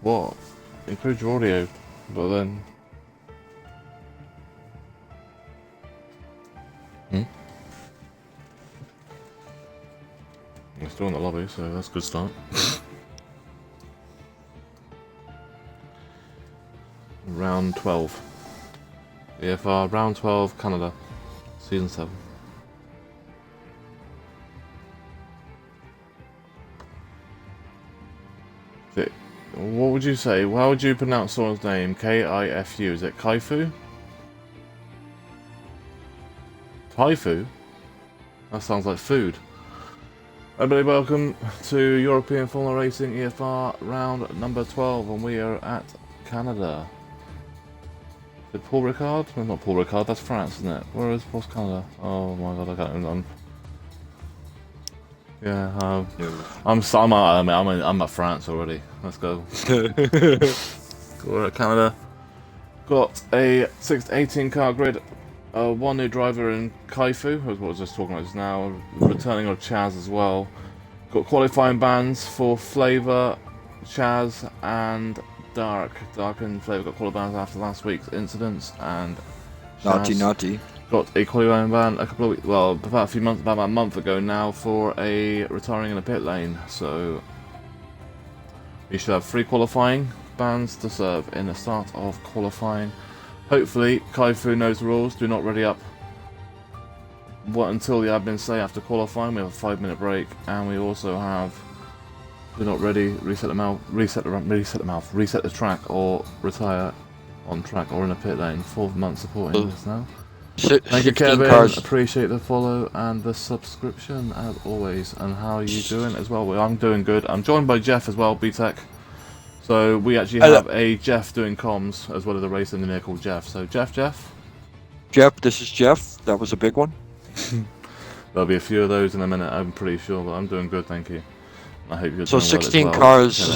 What? Include your audio, but then... We're still in the lobby, so that's a good start. Round 12. EFR, round 12, Canada. Season 7. What would you say? How would you pronounce someone's name? K-I-F-U. Is it Kaifu? Kaifu? That sounds like food. Everybody, welcome to European Formula Racing EFR round number 12, and we are at Canada. Is it Paul Ricard? No, not Paul Ricard, that's France, isn't it? What's Canada? Oh my god, I can't remember. Yeah, I'm at France already. Let's go. We're at Canada. Got a 6 to 18 car grid. One new driver in Kaifu, was what I was just talking about just now. Returning of Chaz as well. Got qualifying bans for Flavor, Chaz, and Dark. Dark and Flavor got qualifying bans after last week's incidents, and Chaz Naughty. got a qualifying ban a couple of weeks, well, about a month ago now, for a retiring in a pit lane. So we should have 3 qualifying bans to serve in the start of qualifying. Hopefully, Kaifu knows the rules. Do not ready up until the admins say after qualifying. We have a 5-minute break, and we also have do not ready, reset the track, or retire on track or in a pit lane. 4 months supporting this now. Thank you, Kevin. Appreciate the follow and the subscription as always. And how are you doing as well? Well, I'm doing good. I'm joined by Jeff as well, BTEC. So we actually have a Jeff doing comms as well as a race engineer called Jeff. So Jeff, this is Jeff. That was a big one. There'll be a few of those in a minute, I'm pretty sure, but I'm doing good, thank you. I hope you're so doing 16 well as cars.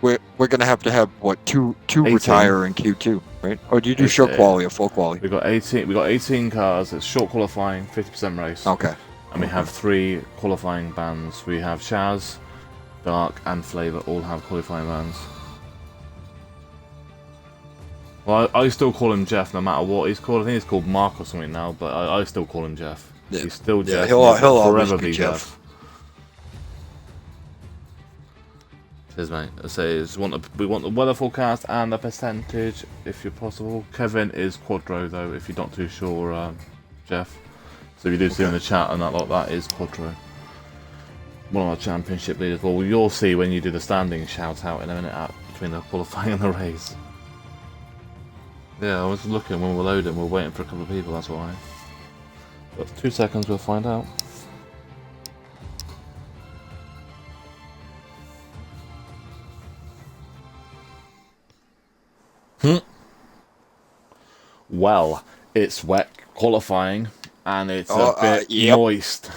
Kevin. We're gonna have what two retire in Q2, right? Or do you do short quality or full quality? We got 18 cars. It's short qualifying, 50% race. Okay. And we have 3 qualifying bans. We have Chaz, Dark, and Flavor all have qualifying bans. Well, I still call him Jeff no matter what he's called. I think he's called Mark or something now, but I still call him Jeff. Yeah. He's still Jeff. He'll always forever be Jeff. Cheers, mate. I say we want the weather forecast and the percentage, if you're possible. Kevin is Quadro though, if you're not too sure, Jeff. So if you do see in the chat and that is Quadro. One of our championship leaders. Well, you'll see when you do the standing shout out in a minute between the qualifying and the race. Yeah, I was looking when we're loading, we're waiting for a couple of people, that's why. But 2 seconds, we'll find out. Well, it's wet qualifying, and it's a bit moist.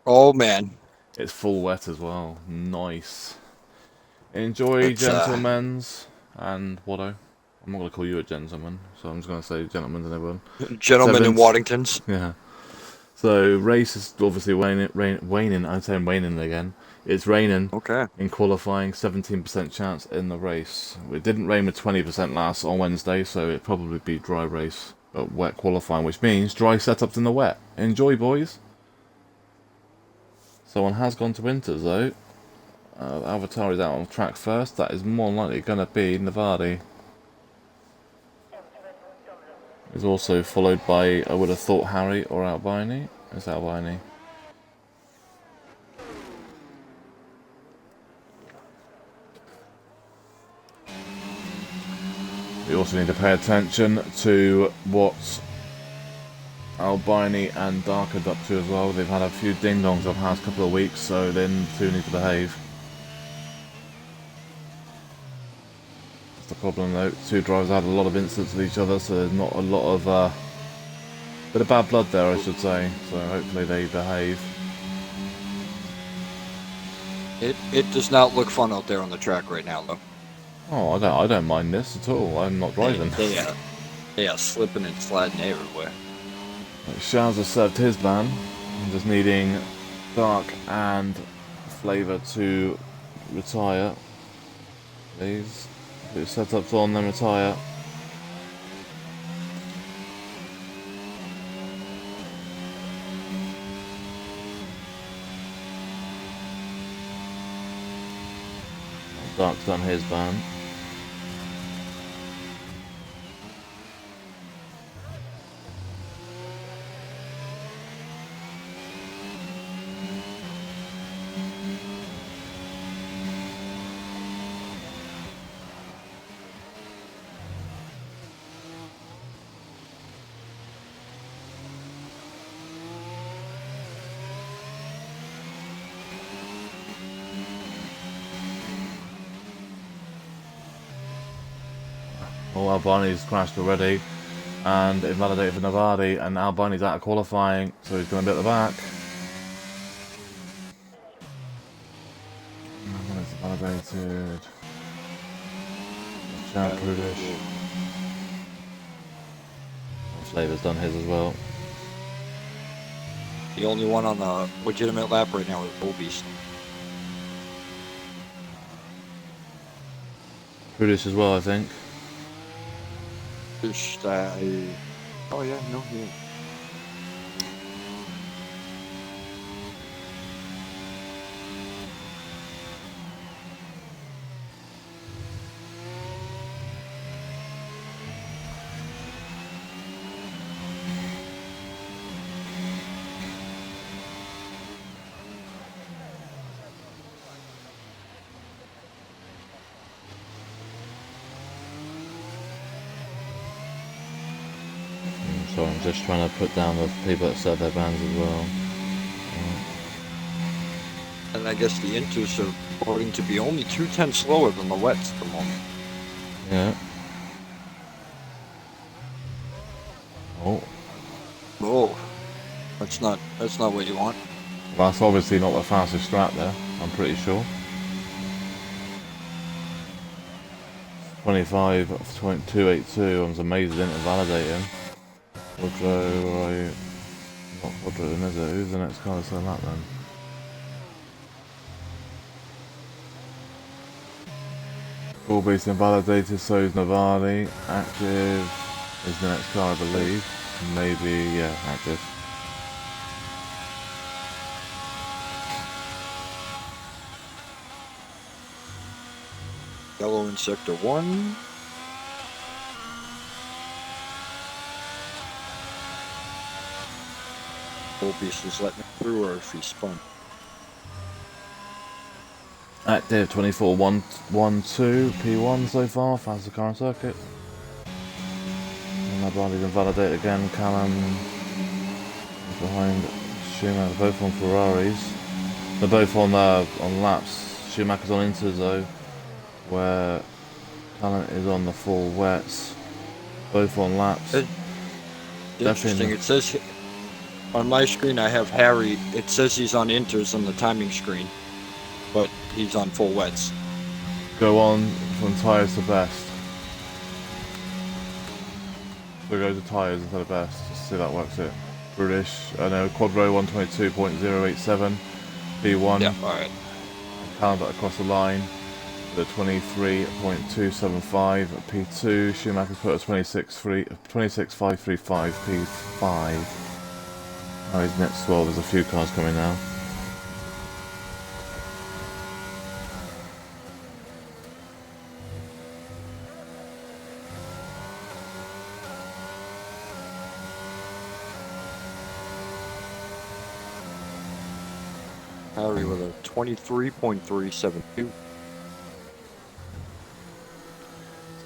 Oh man. It's full wet as well. Nice. Enjoy, gentlemen's, and Watto. I'm not going to call you a gentleman, so I'm just going to say gentlemen and everyone. Gentlemen in Waddingtons. Yeah. So, race is obviously waning. I'm saying waning again. It's raining. Okay. In qualifying, 17% chance in the race. It didn't rain with 20% on Wednesday, so it'd probably be dry race. But wet qualifying, which means dry setups in the wet. Enjoy, boys. Someone has gone to Winters, though. Avatar is out on track first. That is more likely going to be Navadi. Is also followed by, I would have thought, Harry or Albini. It's Albini. We also need to pay attention to what Albini and Dark are up to as well. They've had a few ding-dongs over the past couple of weeks, so then two need to behave. The problem though, 2 drivers had a lot of incidents with each other, so there's not a lot of bit of bad blood there, I should say. So hopefully they behave. It does not look fun out there on the track right now, though. Oh, I don't mind this at all. I'm not driving. They are slipping and sliding everywhere. Shaz has served his ban. I'm just needing Dark and Flavor to retire. Please. Put your setups on, then retire. Dark's done his ban. Oh, Albani's crashed already and invalidated for Navadi, and Albani's out of qualifying, so he's going to be at the back. When it's validated. Jack Rudish. Slaver's done his as well. The only one on the legitimate lap right now is Bull Beast. Rudish as well, I think. Oh yeah, no, yeah. So I'm just trying to put down the people that set their bans as well. And I guess the inters are reporting to be only 2/10 slower than the wets at the moment. Yeah. Oh. Oh, that's not what you want. That's obviously not the fastest strat there, I'm pretty sure. 25.282, I was amazed it didn't validate him. Quadro, right? Not Quadro then, is it? Who's the next car that's on that then? Full base invalidated, so is Navadi. Active is the next car, I believe. Maybe, yeah, active. Yellow in sector 1. Bull Beast is letting it through, or if he spun. Active 24.112 P1 so far, fastest car on circuit. And Navadi's invalidated again. Callum is behind Schumacher, both on Ferraris. They're both on laps. Schumacher's on Inters though, where Callum is on the full wets. Both on laps. Interesting. It says on my screen I have Harry. It says he's on Inters on the timing screen, but he's on full wets. Go on from tyres to best. So go to tyres instead of best. Just to see that works it. British. I know Quadro 122.087 P1. Yeah. All right. Callum got across the line. The 23.275 P2. Schumacher put a 26.535 P5. Oh, he's next. Well, there's a few cars coming now. Harry with a 23.372.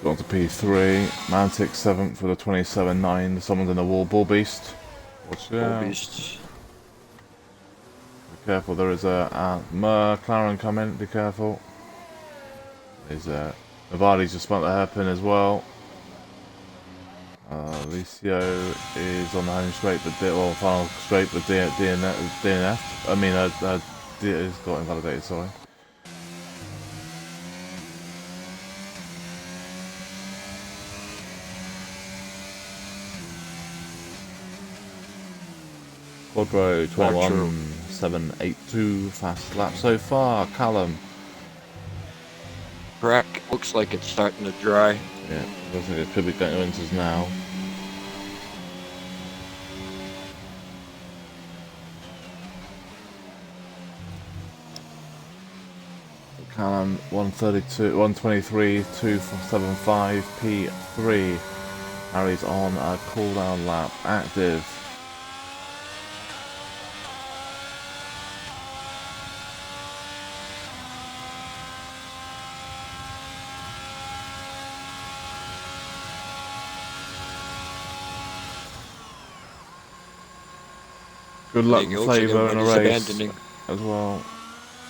Gone to P3. Mantic 7th with a 27.9. Someone's in the wall. Bull Beast. Watch out. Bull Beast. Be careful, there is a McLaren coming. Be careful. There's Navadi's just spun the hairpin as well. Licio is on the home straight, but final straight with DNF. I mean, it's got invalidated. Sorry. Quadro 21.782 fast lap so far. Callum Track looks like it's starting to dry. Yeah, looks like it could be going to inters now. Callum 132, 123, 275, P3. Harry's on a cool down lap, active. Good luck and flavour in a race as well.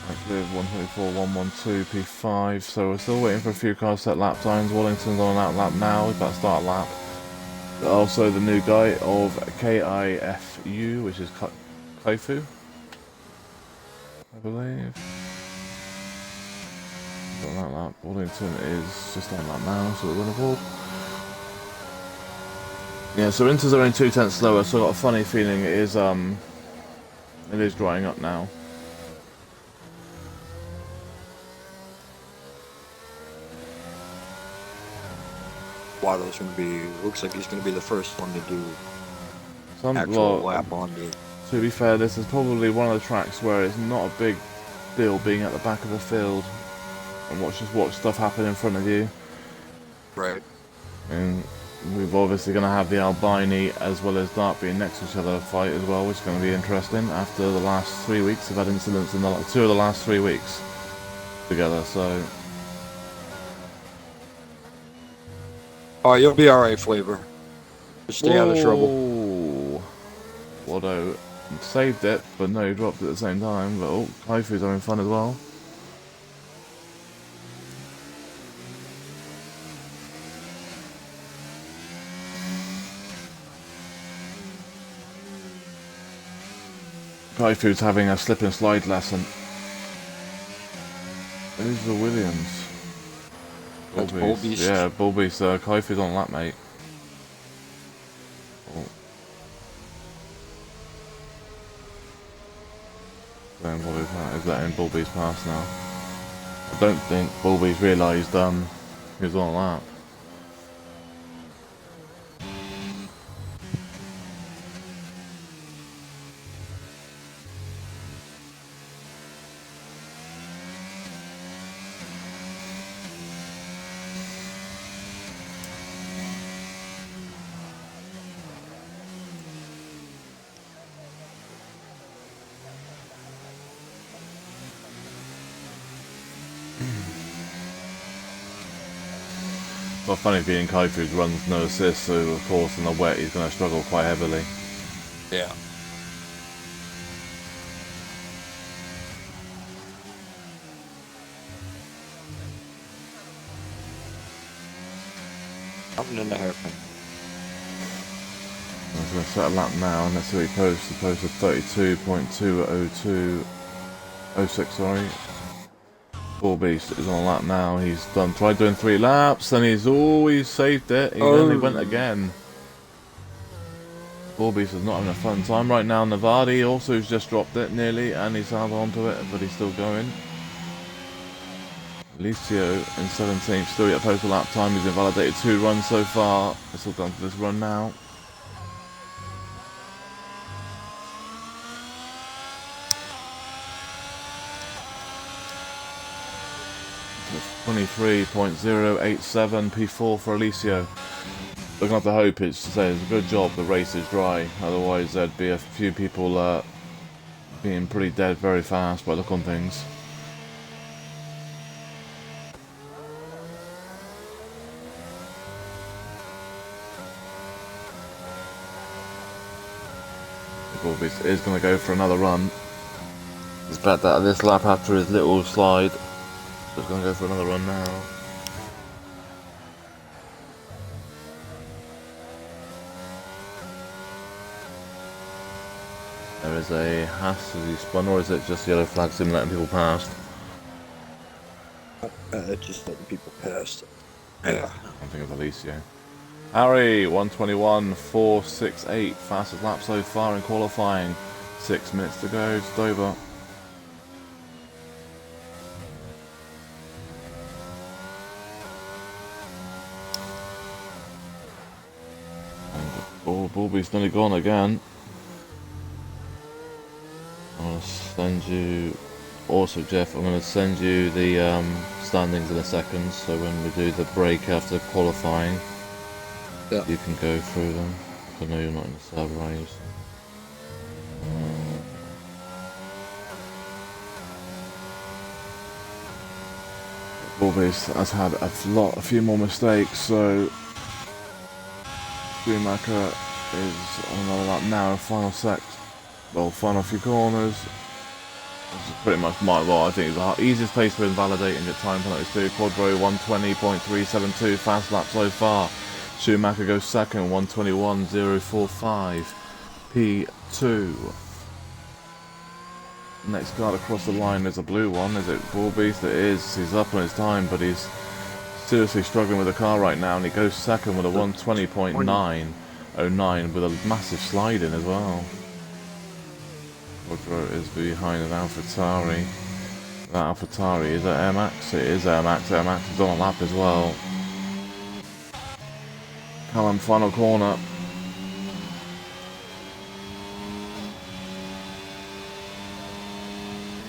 Active 124, 112, P5. So we're still waiting for a few cars to set lap times. Wallington's on an out lap now. He's about to start a lap. Also the new guy of KIFU, which is Kaifu, I believe. He's on that lap. Wallington is just on that now, so we're going to board. Yeah, so Inters are only 2/10 slower, so I've got a funny feeling it is drying up now. Watto's going to be, looks like he's going to be the first one to do actual lap on the... To be fair, this is probably one of the tracks where it's not a big deal being at the back of the field and watch stuff happen in front of you. Right. And we've obviously going to have the Albini as well as Dart being next to each other fight as well, which is going to be interesting after the last 3 weeks. We've had incidents in the 2 of the last 3 weeks together, so... Oh, you'll be alright, Flavor. Just stay out of trouble. Watto saved it, but no, he dropped it at the same time. But oh, Kaifu's having fun as well. Kaifu's having a slip and slide lesson. Who's the Williams? That's Bullbeast. Yeah, Bullbeast. Kaifu's on lap, mate. Oh. Then what is that? Is that in Bullbeast pass now? I don't think Bullbeast realised he was on lap. Well, funny being Kaifu runs no assist, so of course in the wet he's going to struggle quite heavily. Yeah. Something in the hairpin. I'm going to set a lap now, and let's see what he posts. He posted 32.202.06, sorry. Bullbeast is on a lap now. He's tried doing 3 laps, and he's always saved it. He only went again. Bullbeast is not having a fun time right now. Navadi also has just dropped it nearly, and he's held on to it, but he's still going. Licio in 17th, still yet posted lap time. He's invalidated 2 runs so far. It's all done for this run now. 23.087 P4 for Alicio. Looking up the hope, it's to say it's a good job the race is dry, otherwise there'd be a few people being pretty dead very fast by the look on things. Bullbeast is going to go for another run. He's backed out of this lap after his little slide. He's going to go for another run now. There is a Haas as he spun, or is it just yellow flags him letting people past? Just letting people past. Yeah. I'm thinking of Alicio. Harry, 121.468, fastest lap so far in qualifying. 6 minutes to go to Dover. Oh, Bulby's nearly gone again. I'm going to send you... Also, Jeff, I'm going to send you the standings in a second, so when we do the break after qualifying, Yeah. you can go through them. I know you're not in the server, are you? Bulby's has had a few more mistakes, so Schumacher is on another lap now, final final few corners. This is pretty much I think it's the easiest place to invalidate and get time penalties too. Quadro 120.372, fast lap so far. Schumacher goes second, 121.045. P2. Next car across the line is a blue one. Is it Bullbeast? It is. He's up on his time, but he's seriously struggling with the car right now, and he goes second with a 120.909 with a massive slide in as well. Quadro is behind an AlphaTauri. That AlphaTauri is at Air Max. It is Air Max. Air Max is on a lap as well. Callum, final corner.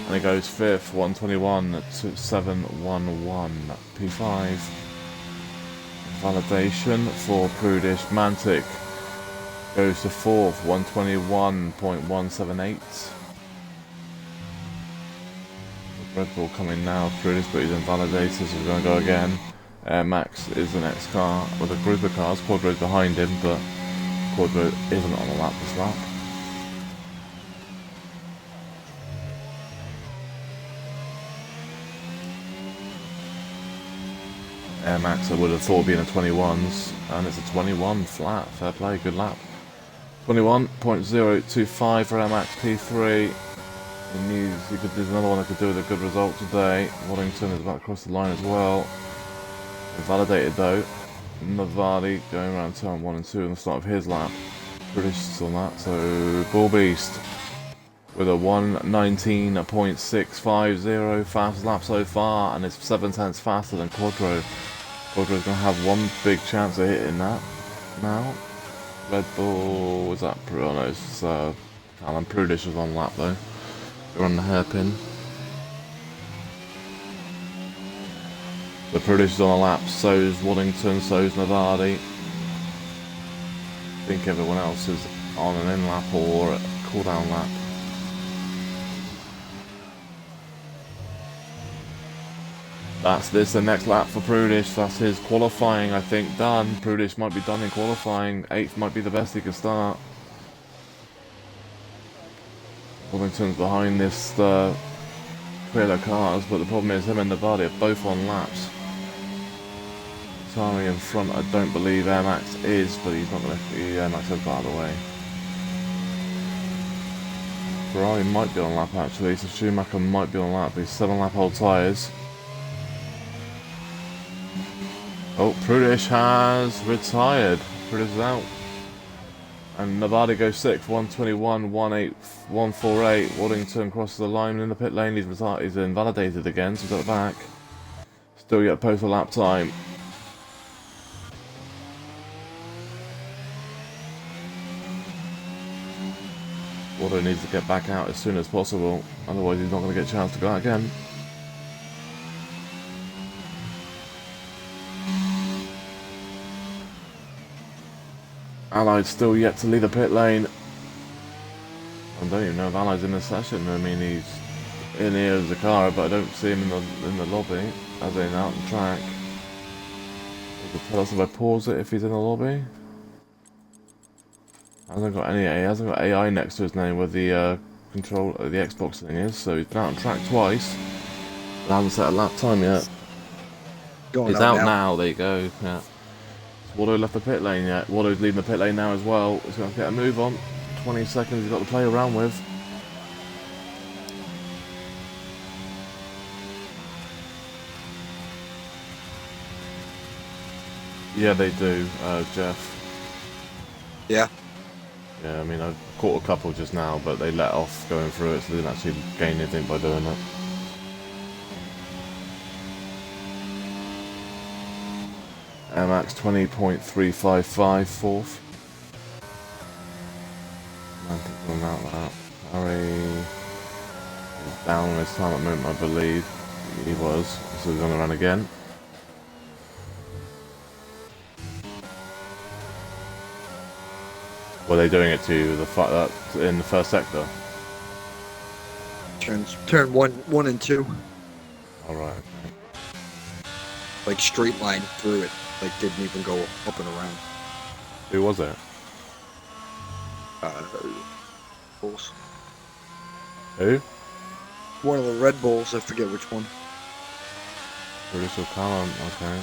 And he goes fifth, 121.711. P5. Validation for Prudish. Mantic goes to fourth, 121.178. Red Bull coming now, Prudish, but he's invalidated, so he's going to go again. Max is the next car with a group of cars. Quadro's behind him, but Quadro isn't on the lap this lap. Air Max I would have thought being a 21s, and it's a 21 flat. Fair play, good lap. 21.025 for Air Max P3. There's another one I could do with a good result today. Waddington is about to cross the line as well. Validated though. Navadi going around turn 1 and 2 on the start of his lap. British on that, so Bullbeast with a 119.650 fastest lap so far, and it's 7/10 faster than Quadro. Quadro's going to have one big chance of hitting that now. Red Bull, was that? Oh no, it's Callum. Prudish was on lap though. They're on the hairpin. The Prudish is on a lap, so's Waddington, so's Navadi. I think everyone else is on an in lap or a cool down lap. That's the next lap for Prudish. That's his qualifying, I think, done. Prudish might be done in qualifying. 8th might be the best he can start. Waddington's behind this trailer cars, but the problem is him and Navadi are both on laps. Tari in front, I don't believe Air Max is, but he's not going to. Air Max has got out of the way. Ferrari might be on lap actually, so Schumacher might be on lap. He's 7 lap old tyres. Oh, Prudish has retired. Prudish is out. And Navadi goes 6th, 121.148. Waddington crosses the line in the pit lane. He's retired. He's invalidated again, so he's at the back. Still yet post a lap time. Waddo needs to get back out as soon as possible, otherwise he's not going to get a chance to go out again. Allied still yet to leave the pit lane. I don't even know if Allied's in the session. I mean, he's in here as a car, but I don't see him in the lobby, as in out on the track. Does it tell us if I pause it if he's in the lobby? He hasn't got AI next to his name where the control the Xbox thing is, so he's been out on track twice. But hasn't set a lap time yet. He's out now. There you go. Yeah. Waddo left the pit lane yet. Waddo's leaving the pit lane now as well. He's going to get a move on. 20 seconds he's got to play around with. Yeah, they do, Jeff. Yeah. Yeah, I mean, I caught a couple just now, but they let off going through it, so they didn't actually gain anything by doing it. MX 20.355 fourth. them out that. Harry is down on his time at the moment, I believe. He was. So he's going to run again. Were they doing it to the in the first sector? Turn one and two. All right. Okay. Like straight line through it. Like didn't even go up and around. Who was it? Bulls. Who? One of the Red Bulls. I forget which one. British or Callum? Okay.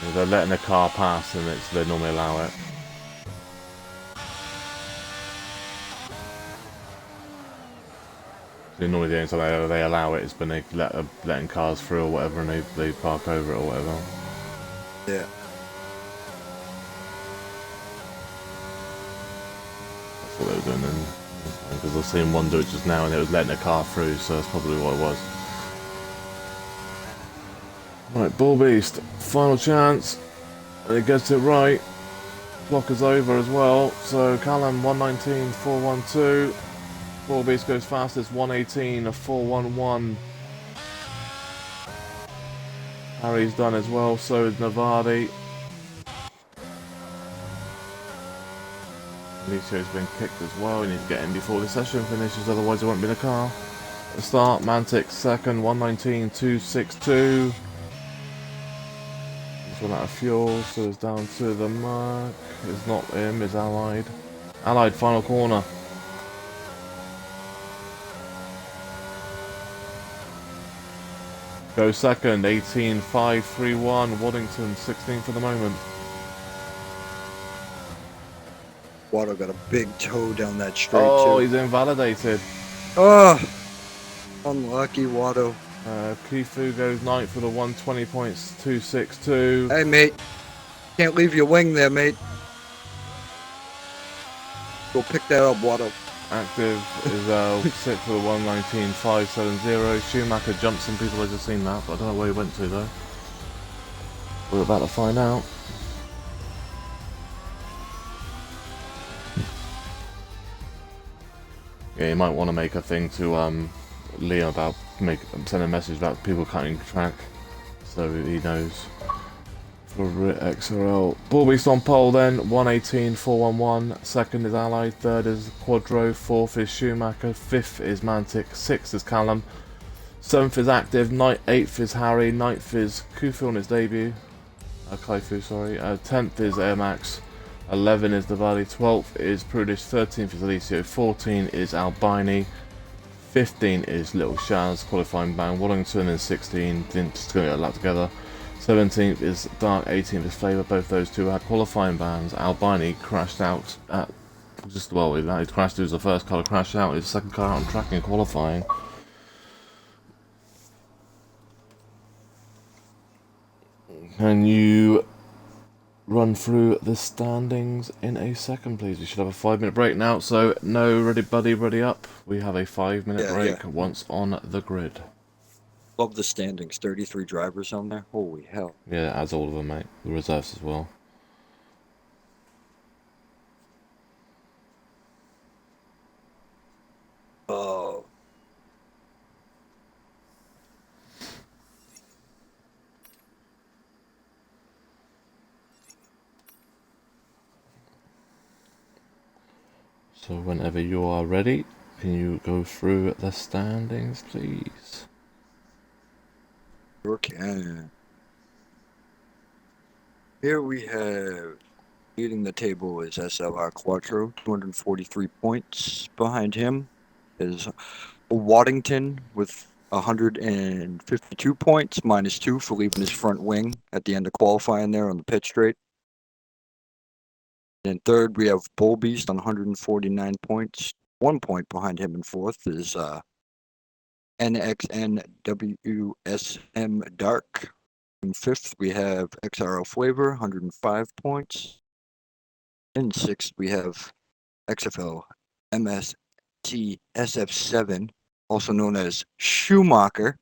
Yeah, they're letting a car pass, and they normally allow it. So normally the only time they allow it is when they letting cars through or whatever, and they park over it or whatever. Yeah. That's what they were doing then. Because I've seen one do it just now, and it was letting a car through, so that's probably what it was. Right, Bull Beast, final chance, and it gets it right. Clock is over as well, so Callum 119.412. Bull Beast goes fastest 118.411. Harry's done as well, so is Navardi. Alicio's been kicked as well. He needs to get in before the session finishes, otherwise he won't be in the car. At the start, Mantic second, 119.262. He's run out of fuel, so it's down to the mark. It's not him, it's Allied. Allied, final corner. Go second, 18.531. Waddington, 16th for the moment. Watto got a big toe down that straight Oh, too. he's invalidated. Oh, unlucky Watto. Kifu goes 9th for the 120.262. Hey mate, can't leave your wing there, mate. Go pick that up, Watto. Active is 6th for the 119.570. Schumacher jumped some people, I just seen that, but I don't know where he went to though. We're about to find out. Yeah, you might want to make a thing to Liam about send a message about people cutting track, so he knows. For XRL, Bull Beast on pole then 118.411. Second is Allied. Third is Quadro. Fourth is Schumacher. Fifth is Mantic. Sixth is Callum. Seventh is Active. Eighth is Harry. Ninth is Kufu on his debut. Kaifu, sorry. 10th is Air Max. 11 is Diwali, 12th is Prudish, 13th is Alicio, 14 is Albini, 15 is Little Shaz, qualifying band, Wallington, and 16, just going to get a lap together. 17th is Dark, 18th is Flavour, both those two had qualifying bands. Albini crashed out at, he crashed, it was the first car to crash out, his second car out on track in qualifying. Can you run through the standings in a second, please? We should have a 5-minute break now, so no, ready buddy, ready up. We have a 5-minute break once on the grid. Love the standings, 33 drivers on there. Holy hell. Yeah, it adds all of them, mate. The reserves as well. Oh. So whenever you are ready, can you go through the standings, please? Sure can. Here we have, leading the table is SLR Quattro, 243 points. Behind him is Waddington with 152 points, -2 for leaving his front wing at the end of qualifying there on the pit straight. In third, we have Bull Beast on 149 points. 1 point behind him in fourth is NXNWSM Dark. In fifth, we have XRL Flavor, 105 points. In sixth, we have XFL MST SF7, also known as Schumacher,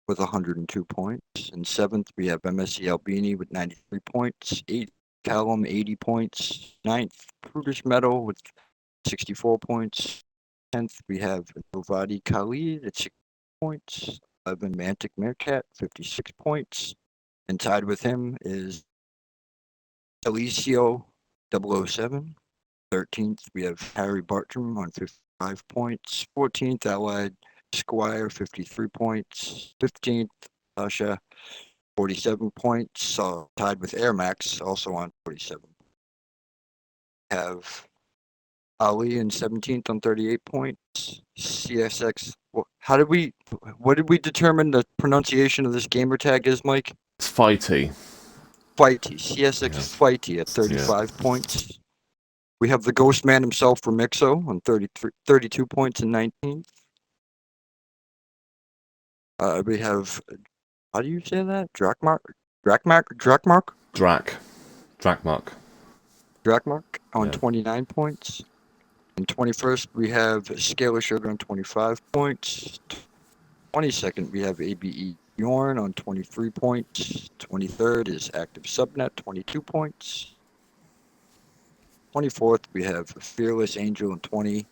with 102 points. In seventh, we have MSC Albini with 93 points. Eighth, Callum, 80 points. 9th, Prudish Meadow with 64 points. 10th, we have Novadi Khalid at 60 points. 11, Mantic Meerkat, 56 points. And tied with him is Alicio 007. 13th, we have Harry Bartram on 55 points. 14th, Allied Squire, 53 points. 15th, Sasha, 47 points. Tied with Air Max, also on 47. We have Ali in 17th on 38 points. CSX. What did we determine the pronunciation of this gamer tag is, Mike? It's fighty. Fighty. CSX Yeah. Fighty at 35 points. We have the Ghost Man himself for Mixo on 32 points and 19th. We have, how do you say that? Drakmark on 29 points. And 21st, we have Scalar Sugar on 25 points. 22nd, we have ABE Bjorn on 23 points. 23rd is Active Subnet, 22 points. 24th, we have Fearless Angel on 20.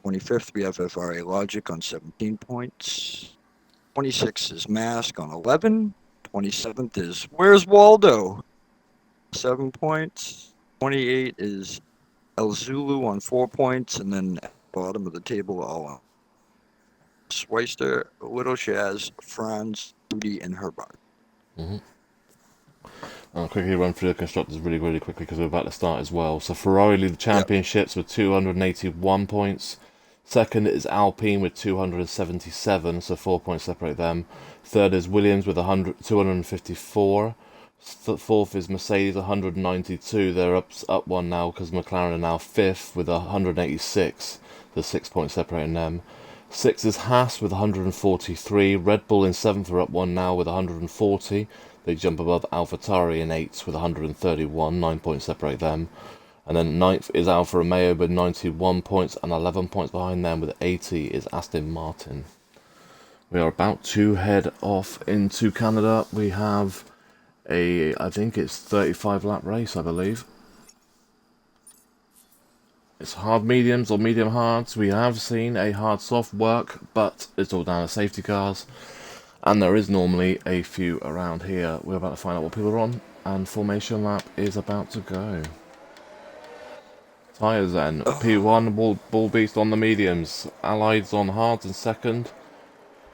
25th, we have FRA Logic on 17 points. 26th is Mask on 11. 27th is Where's Waldo? 7 points. 28 is El Zulu on 4 points. And then at the bottom of the table, all on Sweister, Little Shaz, Franz, Duty, and Herbart. I'll quickly run through the constructors really, really quickly because we're about to start as well. So Ferrari lead the championships with 281 points. Second is Alpine with 277, so 4 points separate them. Third is Williams with 254. Fourth is Mercedes, 192. They're up one now because McLaren are now fifth with 186. There's 6 points separating them. Sixth is Haas with 143. Red Bull in seventh are up one now with 140. They jump above AlphaTauri in eighth with 131. 9 points separate them. And then ninth is Alfa Romeo with 91 points, and 11 points behind them with 80 is Aston Martin. We are about to head off into Canada. We have I think it's 35 lap race, I believe. It's hard mediums or medium hards. We have seen a hard soft work, but it's all down to safety cars. And there is normally a few around here. We're about to find out what people are on, and formation lap is about to go. Tyres then. P1, Ball Beast on the mediums. Allied's on hards in second.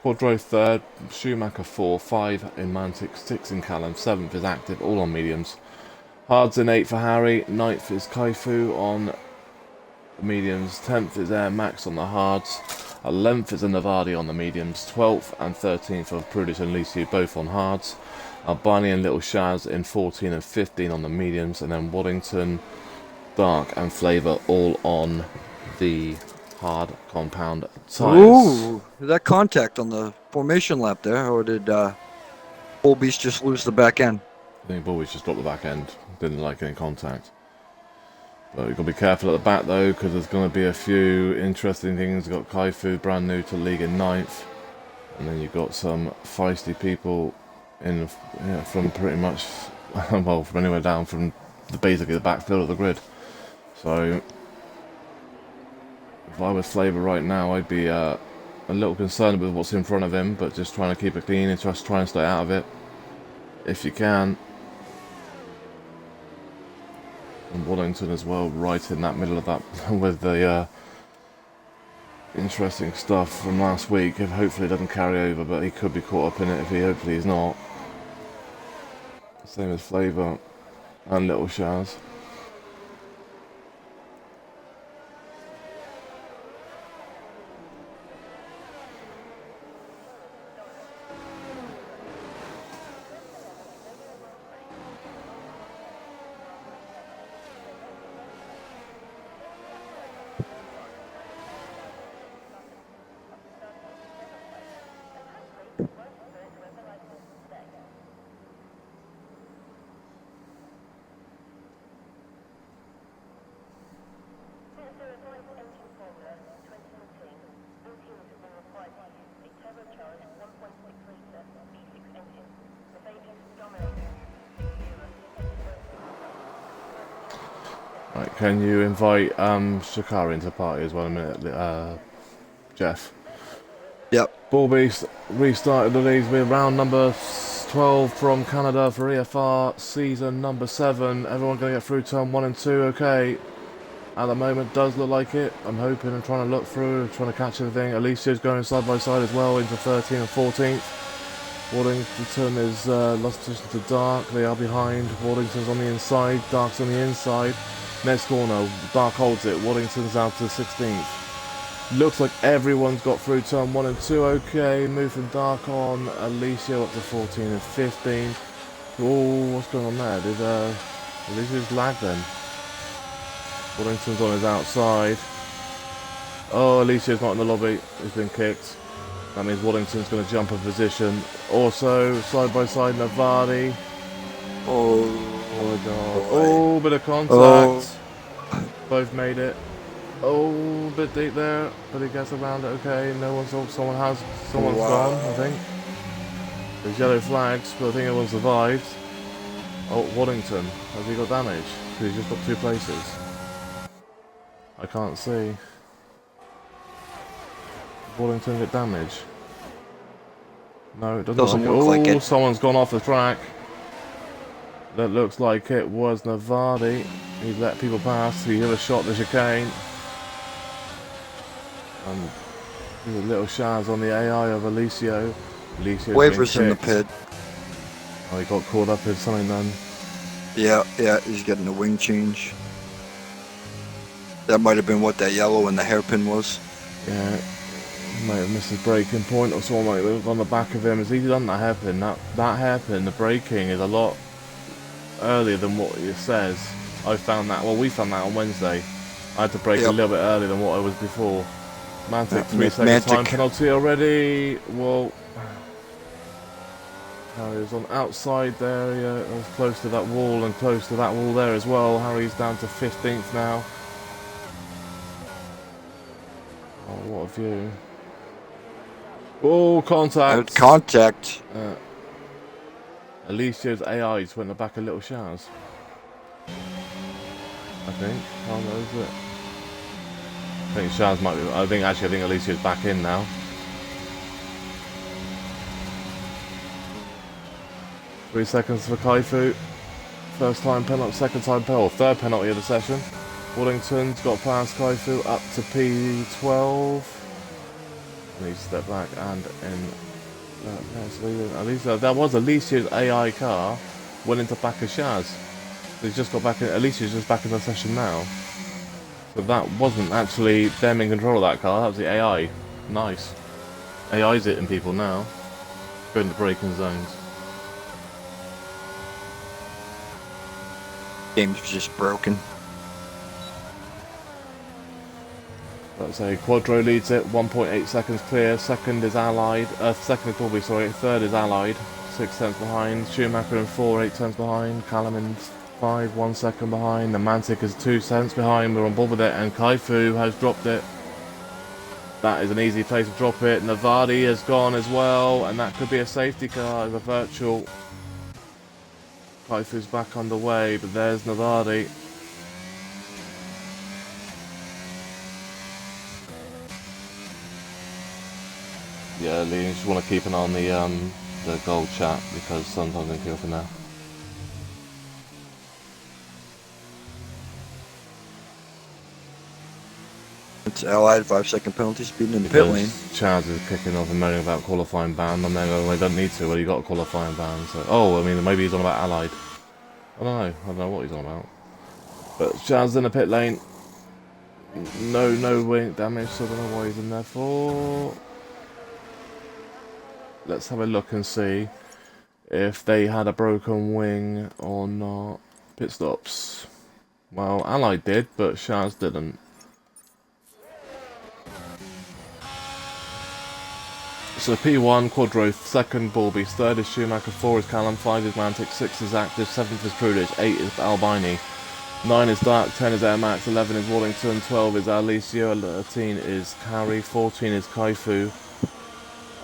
Quadro third. Schumacher 4. 5 in Mantic. 6 in Callum. 7th is Active, all on mediums. Hards in 8 for Harry. 9th is Kaifu on the mediums. 10th is Air Max on the hards. 11th is a Navadi on the mediums. 12th and 13th are Prudish and Lisu, both on hards. Albani and Little Shaz in 14 and 15 on the mediums. And then Waddington, Dark and Flavour all on the hard compound tyres. Ooh, is that contact on the formation lap there, or did Bull Beast just lose the back end? I think Bullies just dropped the back end. Didn't like any contact. But we've got to be careful at the back though, because there's going to be a few interesting things. We've got Kaifu, brand new to league in 9th. And then you've got some feisty people in from pretty much, well, from anywhere down from basically the backfield of the grid. So if I was Flavour right now, I'd be a little concerned with what's in front of him, but just trying to keep it clean and just try and stay out of it if you can. And Wallington as well, right in that middle of that with the interesting stuff from last week. If hopefully it doesn't carry over, but he could be caught up in it if he hopefully he's not. Same as Flavour and Little Shaz. Right, can you invite Shikari into the party as well in a minute, Jeff? Yep. Ball Beast restarted the leagues with round number 12 from Canada for EFR, season number 7. Everyone going to get through turn 1 and 2, okay. At the moment, does look like it. I'm hoping and trying to look through, trying to catch everything. Alicia's going side by side as well into 13th and 14th. Waddington is lost position to Dark. They are behind. Waddington's on the inside. Dark's on the inside. Next corner, Dark holds it. Waddington's out to 16th. Looks like everyone's got through turn 1 and 2. Okay, move from Dark on. Alicia up to 14 and 15. Oh, what's going on there? Did Alicia just lag then? Waddington's on his outside. Oh, Alicia's not in the lobby. He's been kicked. That means Waddington's going to jump a position. Also, side by side, Navadi. Oh my god. boy. Oh, bit of contact. Oh. Both made it. Oh, bit deep there, but he gets around it okay. No one's off. Someone's gone, I think. There's yellow flags, but I think everyone survived. Oh, Waddington. Has he got damage? Because he's just got 2 places. I can't see. Waddington get damage? No, it doesn't look like it. Someone's gone off the track. That looks like it was Navadi. He let people pass. He hit a shot the chicane. There's a little shaz on the AI of Alicio. Waivers in the pit. Oh, he got caught up in something then. Yeah, he's getting a wing change. That might have been what that yellow and the hairpin was. Yeah, he might have missed his braking point or someone might have on the back of him. As he's done that hairpin, that hairpin, the braking is a lot earlier than what it says. I found that, well, we found that on Wednesday. I had to brake a little bit earlier than what I was before. Mantic, 3 seconds time penalty already. Well, Harry's on outside there. Yeah, I was close to that wall and close to that wall there as well. Harry's down to 15th now. Oh, what a view. Oh, contact. Contact. Alicia's AI just went in the back of little showers. I think. How knows it? I think Shaz might be. I think Alicia's back in now. Three seconds for Kaifu. First time penalty, second time penalty, third penalty of the session. Waddington's got past Kaifu up to P12. And he stepped back and in. That was Alicia's AI car. Went into back of Shaz. He's just got back in. Alicia's just back in the session now. So that wasn't actually them in control of that car, that was the AI. Nice. AI's hitting people now. Going to braking zones. Game's just broken. Let's say Quadro leads it, 1.8 seconds clear. Second is Allied. Second is Bobby, sorry. Third is Allied, 6 tenths behind. Schumacher in 4, 8 tenths behind. Callum in 5, 1 second behind. The Mantic is 2 cents behind. We're on board with it, and Kaifu has dropped it. That is an easy place to drop it. Navadi has gone as well, and that could be a safety car as a virtual. Kaifu's back underway, but there's Navadi. Yeah, Lee, you just want to keep an eye on the gold chat because sometimes they feel for now. It's Allied 5-second penalty speeding in the pit lane. Chaz is kicking off and moaning about qualifying ban. I'm there going, I don't need to. Well, you got a qualifying ban. So, oh, I mean, maybe he's on about Allied. I don't know what he's on about. But Chaz in the pit lane. No wing damage, so I don't know why he's in there for. Let's have a look and see if they had a broken wing or not. Pit stops. Well, Allied did, but Shaz didn't. So P1, Quadro, second Balby, third is Schumacher, 4 is Callum, 5 is Mantic, 6 is Active, 7th is Prudage, 8 is Albini, 9 is Dark, 10 is Air Max, 11 is Wallington, 12 is Alicio, 13 is Carrie, 14 is Kaifu.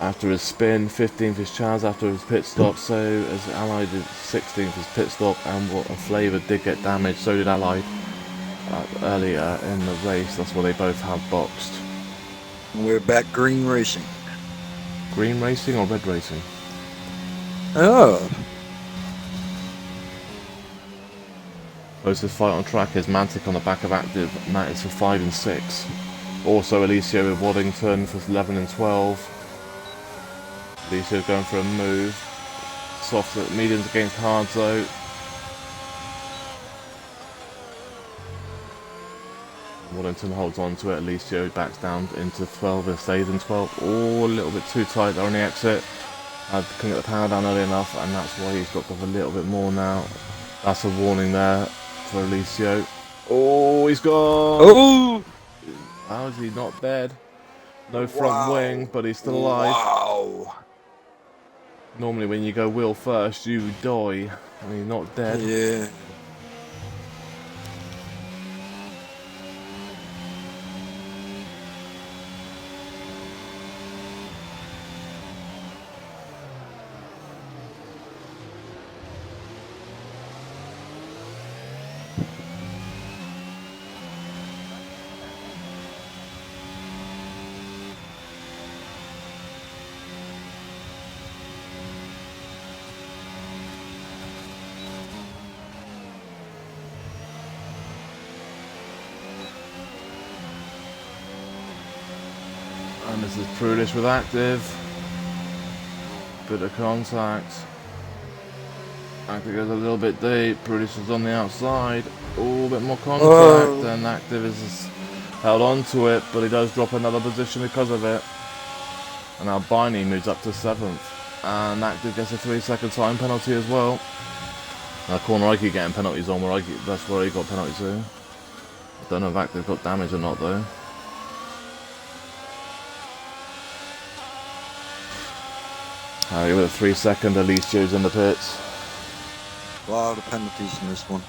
After his spin, 15th is Chaz after his pit stop, so as Allied is 16th is pit stop, and what a flavour did get damaged, so did Allied. earlier in the race. That's where they both have boxed. We're back green racing. Green racing or red racing? Oh. Closest fight on track is Mantic on the back of Active, and that is for 5 and 6. Also Alicio with Waddington for 11 and 12. Alicio going for a move. Soft mediums against hards though. Waddington holds on to it. Alicio backs down into 12 and stays in 12. Oh, a little bit too tight there on the exit. Couldn't get the power down early enough, and that's why he's dropped off a little bit more now. That's a warning there for Alicio. Oh, he's gone! Oh! How is he not dead? No front wing, but he's still alive. Wow! Normally when you go wheel first, you die, and he's not dead. Yeah. And this is Prudish with Active. Bit of contact. Active goes a little bit deep. Prudish is on the outside. Oh, a bit more contact. And Active is held on to it, but he does drop another position because of it. And now Biney moves up to 7th. And Active gets a 3-second time penalty as well. Now corner I keep getting penalties on where that's where he got penalty to. I don't know if Active got damage or not though. Give it a 3-second, Alicio's in the pits. A lot of penalties in this one.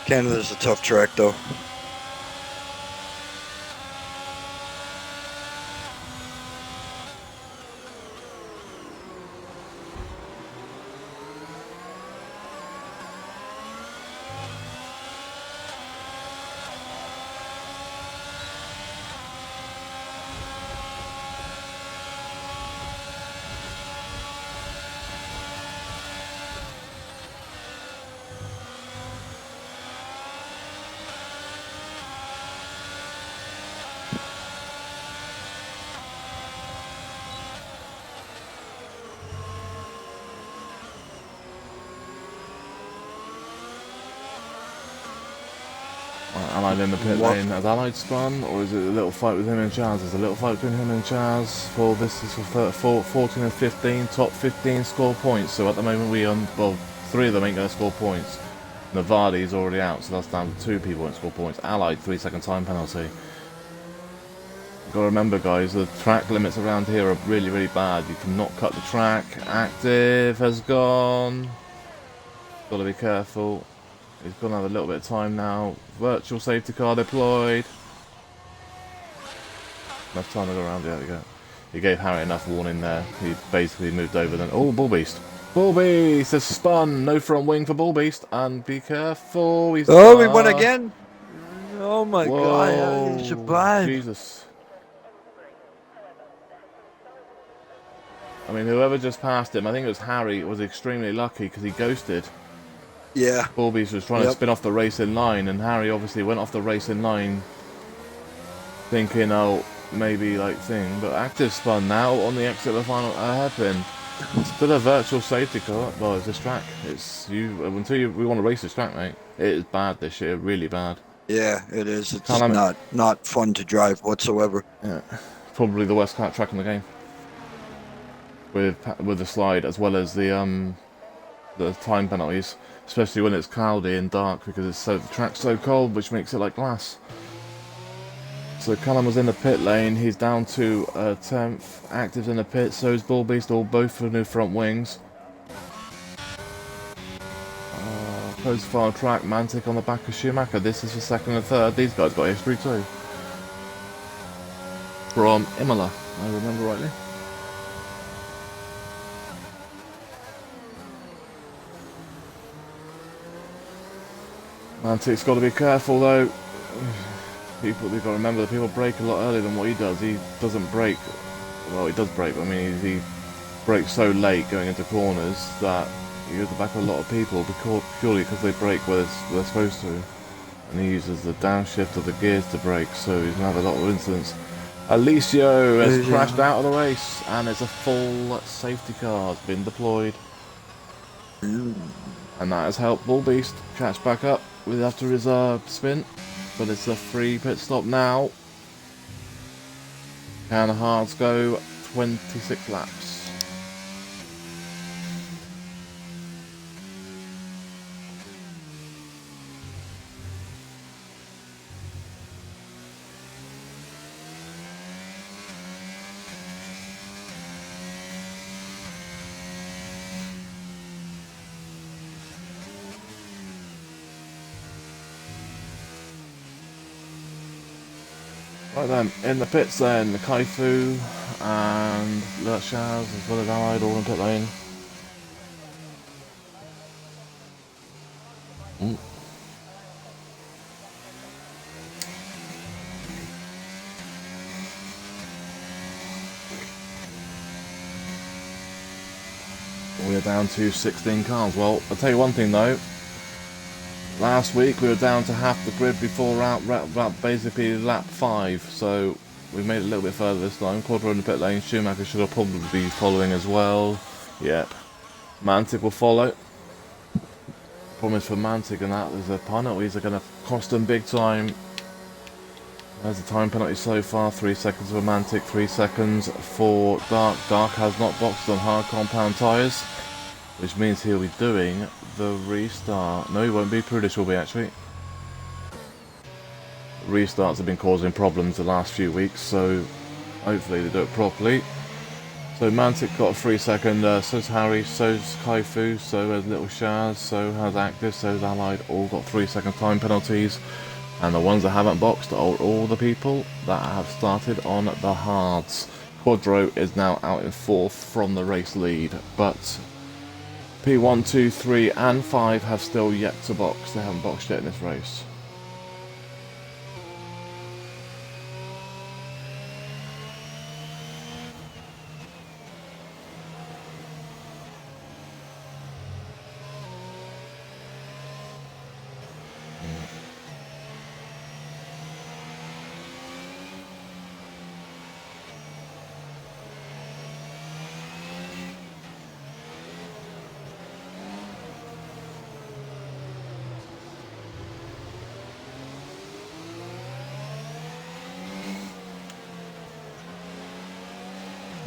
Canada's a tough track though. Allied in the pit lane. Has Allied spun, or is it a little fight with him and Chaz? There's a little fight between him and Chaz. For this is for 14 and 15, top 15 score points. So at the moment well, 3 of them ain't going to score points. Navadi's already out, so that's down to 2 people won't score points. Allied 3-second time penalty. Got to remember, guys, the track limits around here are really, really bad. You cannot cut the track. Active has gone. Got to be careful. He's going to have a little bit of time now. Virtual safety car deployed. Enough time to go around. There we go. He gave Harry enough warning there. He basically moved over then. Oh, Bull Beast. Bull Beast has spun. No front wing for Bull Beast. And be careful. He's we won again. Oh my God. How did he survive? Jesus. I mean, whoever just passed him, I think it was Harry, was extremely lucky because he ghosted. Yeah. Bulbies was trying to spin off the racing line, and Harry obviously went off the racing line thinking, oh, maybe like thing, but Active spun now on the exit of the final hairpin. It's still a virtual safety car. Well, it's this track. It's we want to race this track, mate. It is bad this year, really bad. Yeah, it is. It's not fun to drive whatsoever. Yeah, probably the worst track in the game. With the slide as well as the time penalties. Especially when it's cloudy and dark because the track's so cold, which makes it like glass. So Callum was in the pit lane. He's down to 10th. Active's in the pit. So is Bull Beast. Both for new front wings. Post file track. Mantic on the back of Schumacher. This is for 2nd and 3rd. These guys got history too. From Imola, I remember rightly. Mantic's got to be careful though. People, we've got to remember that people brake a lot earlier than what he does. He doesn't brake. Well, he does brake, but I mean, he brakes so late going into corners that he goes back a lot of people purely because they brake where they're supposed to. And he uses the downshift of the gears to brake, so he's going to have a lot of incidents. Alicio has crashed out of the race, and it's a full safety car has been deployed. And that has helped Bull Beast catch back up with after his spin. But it's a free pit stop now. Can Hards go 26 laps? Right then, in the pits then, the Kaifu and Lurchaz as well as Allied all in pit lane. We're down to 16 cars. Well, I'll tell you one thing though. Last week we were down to half the grid before basically lap 5, so we made it a little bit further this time. Quarter in the pit lane, Schumacher should have probably be following as well. Yep. Mantic will follow. Problem is for Mantic and that, there's a penalties are going to cost them big time. There's a time penalty so far, 3 seconds for Mantic, 3 seconds for Dark. Dark has not boxed on hard compound tyres, which means he'll be doing the restart. No, he won't be. Prudish will be actually. Restarts have been causing problems the last few weeks, so hopefully they do it properly. So Mantic got a 3 second, so's Harry, so's Kaifu, so has Little Shaz, so has Active, so's Allied, all got 3 second time penalties. And the ones that haven't boxed are all the people that have started on the hards. Quadro is now out in 4th from the race lead, but P1, 2, 3 and 5 have still yet to box. They haven't boxed yet in this race.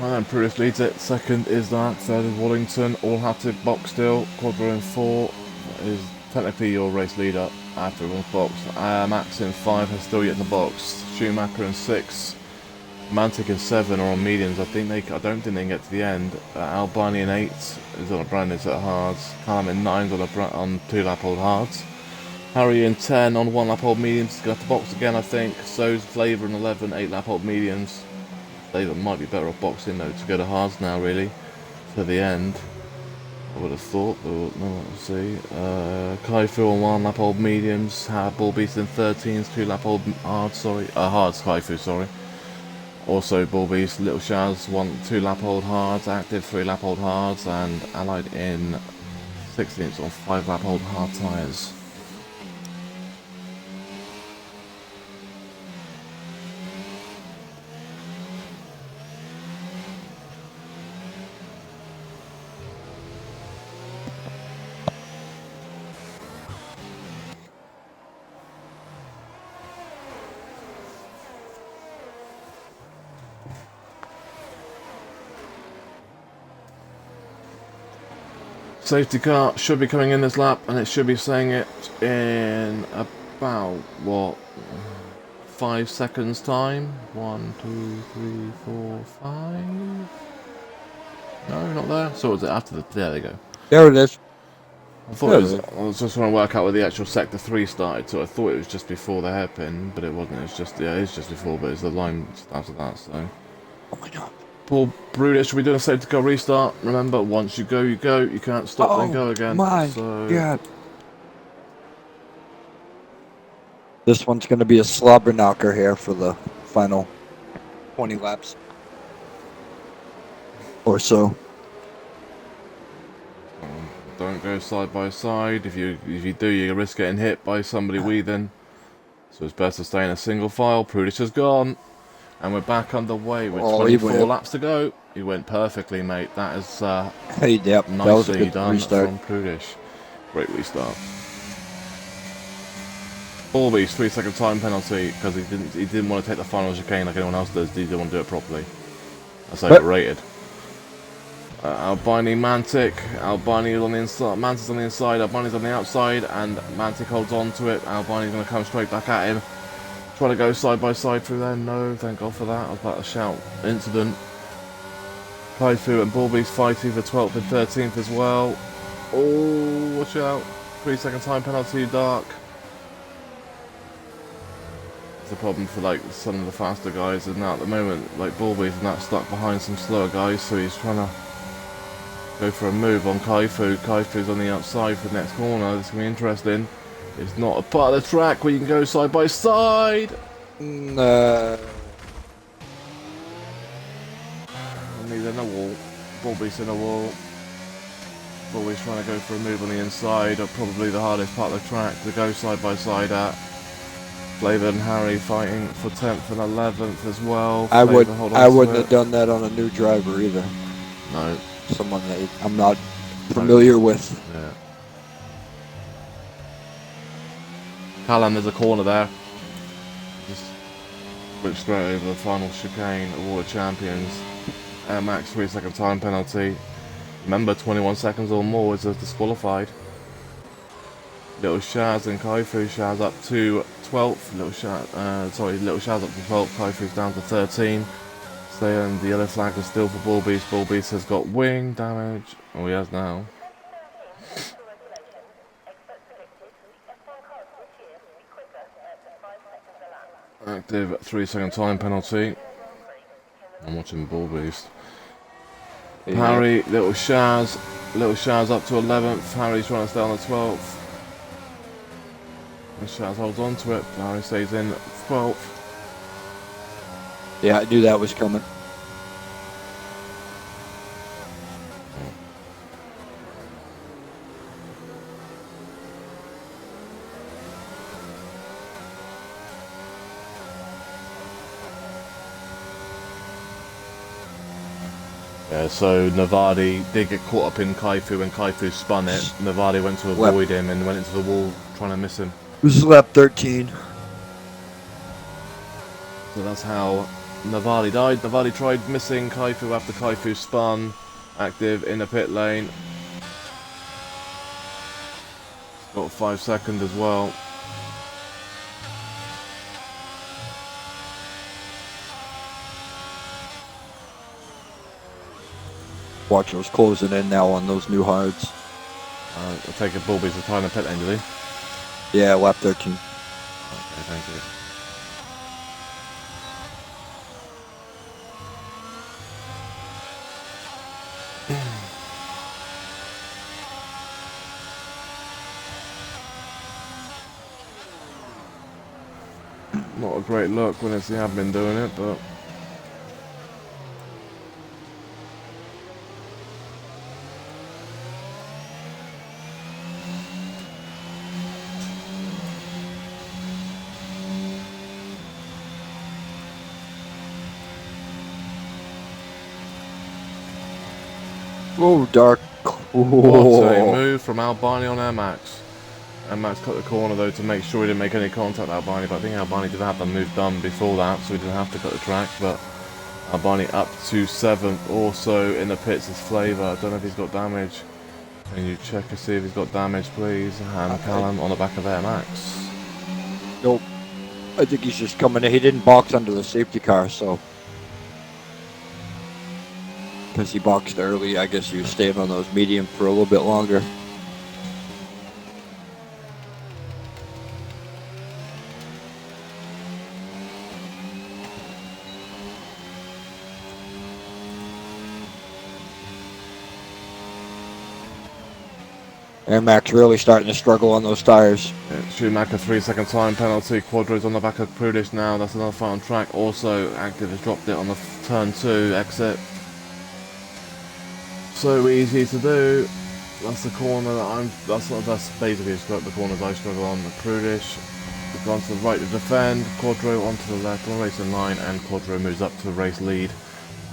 Well then, Prudish leads it, 2nd is that, 3rd is Wallington, all have to box still. Quadro in 4 is technically your race leader after everyone's boxed. Max in 5 has still yet to box. Schumacher in 6, Mantic in 7 are on mediums. I don't think they can get to the end. Albani in 8 is on a brand new set of hards. Callum in 9 is on 2 lap old hards. Harry in 10 on 1 lap old mediums, he's going to have to box again I think. So's Flavor in 11, 8 lap old mediums. Flavor might be better off boxing though to go to hards now really, for the end. I would have thought, but no, let's see. Kaifu on 1 lap old mediums, Bull Beast in 13s, 2 lap old hards, hards Kaifu, sorry. Also Bull Beast, Little Shaz, 2 lap old hards, Active 3 lap old hards, and Allied in 16s on 5 lap old hard tyres. Safety car should be coming in this lap, and it should be saying it in about, what, 5 seconds time? 1, 2, 3, 4, 5? No, not there. So was it after the, there they go. There it is. I thought it was, I was just trying to work out where the actual sector 3 started, so I thought it was just before the hairpin, but it wasn't. It's just, yeah, it's just before, but it's the line just after that, so. Oh my god. Paul Bruder, should we do a safety car restart? Remember, once you go, you go. You can't stop, then go again. My so, god. This one's going to be a slobber knocker here for the final 20 laps or so. Don't go side by side. If you do, you risk getting hit by somebody weaving. So it's best to stay in a single file. Prudish has gone. And we're back underway with 24 laps to go. He went perfectly, mate. That is yep, nicely done from Prudish. Great restart. Always 3-second time penalty because he didn't want to take the final chicane like anyone else does. He didn't want to do it properly. That's overrated. Albini Mantic. Albini on the inside. Mantic's on the inside. Albini's on the outside, and Mantic holds on to it. Albini's going to come straight back at him. Trying to go side by side through there. No, thank God for that. I was about to shout incident. Kaifu and Bulby's fighting for 12th and 13th as well. Oh, watch out. 3-second time penalty, Dark. It's a problem for like some of the faster guys, and now at the moment, like Bulby's not stuck behind some slower guys, so he's trying to go for a move on Kaifu. Kaifu's on the outside for the next corner. This is going to be interesting. It's not a part of the track where you can go side by side. No. He's in a wall. Bulby's in a wall. Bulby's trying to go for a move on the inside, of probably the hardest part of the track to go side by side at. Flavor and Harry fighting for 10th and 11th as well. I wouldn't have done that on a new driver either. No. Someone that I'm not familiar with. Yeah. Callum, there's a corner there. Just went straight over the final chicane of World Champions. Air Max 3-second time penalty. Remember, 21 seconds or more is disqualified. Little Shaz and Kaifu. Shaz up to 12th. Little Shaz up to 12th. Kaifu's down to 13. And the yellow flag is still for Bulbies. Bulbies has got wing damage. Oh, he has now. Active 3-second time penalty. I'm watching Bulbies. Yeah. Harry, Little Shaz up to 11th. Harry's trying to stay on the 12th. And Shaz holds on to it. Harry stays in 12th. Yeah, I knew that was coming. Yeah, so Navadi did get caught up in Kaifu when Kaifu spun it. Navadi went to avoid him and went into the wall trying to miss him. This is lap 13. So that's how Navadi died. Navadi tried missing Kaifu after Kaifu spun. Active in the pit lane. Got 5 seconds as well. Watch those closing in now on those new hards. I'll take it. Bulby's retiring the pit lane, did he? Yeah, lap 13. Okay, thank you. Not a great look when it's the admin doing it, but... Oh, Dark. What a move from Albini on Air Max. Air Max cut the corner though to make sure he didn't make any contact with Albini, but I think Albini did have the move done before that, so he didn't have to cut the track. But Albini up to 7th. Also in the pits is Flavor. I don't know if he's got damage. Can you check and see if he's got damage, please? And Callum on the back of Air Max. Nope. I think he's just coming in. He didn't box under the safety car, so... Because he boxed early, I guess he was staying on those medium for a little bit longer. And Max really starting to struggle on those tires. Yeah, Schumacher 3-second time penalty. Quadro's on the back of Prudish now. That's another fight on track. Also, Active has dropped it on the turn 2 exit. So easy to do. That's the corner that that's basically the corners I struggle on. Prudish has gone to the right to defend. Quadro onto the left on the racing line, and Quadro moves up to the race lead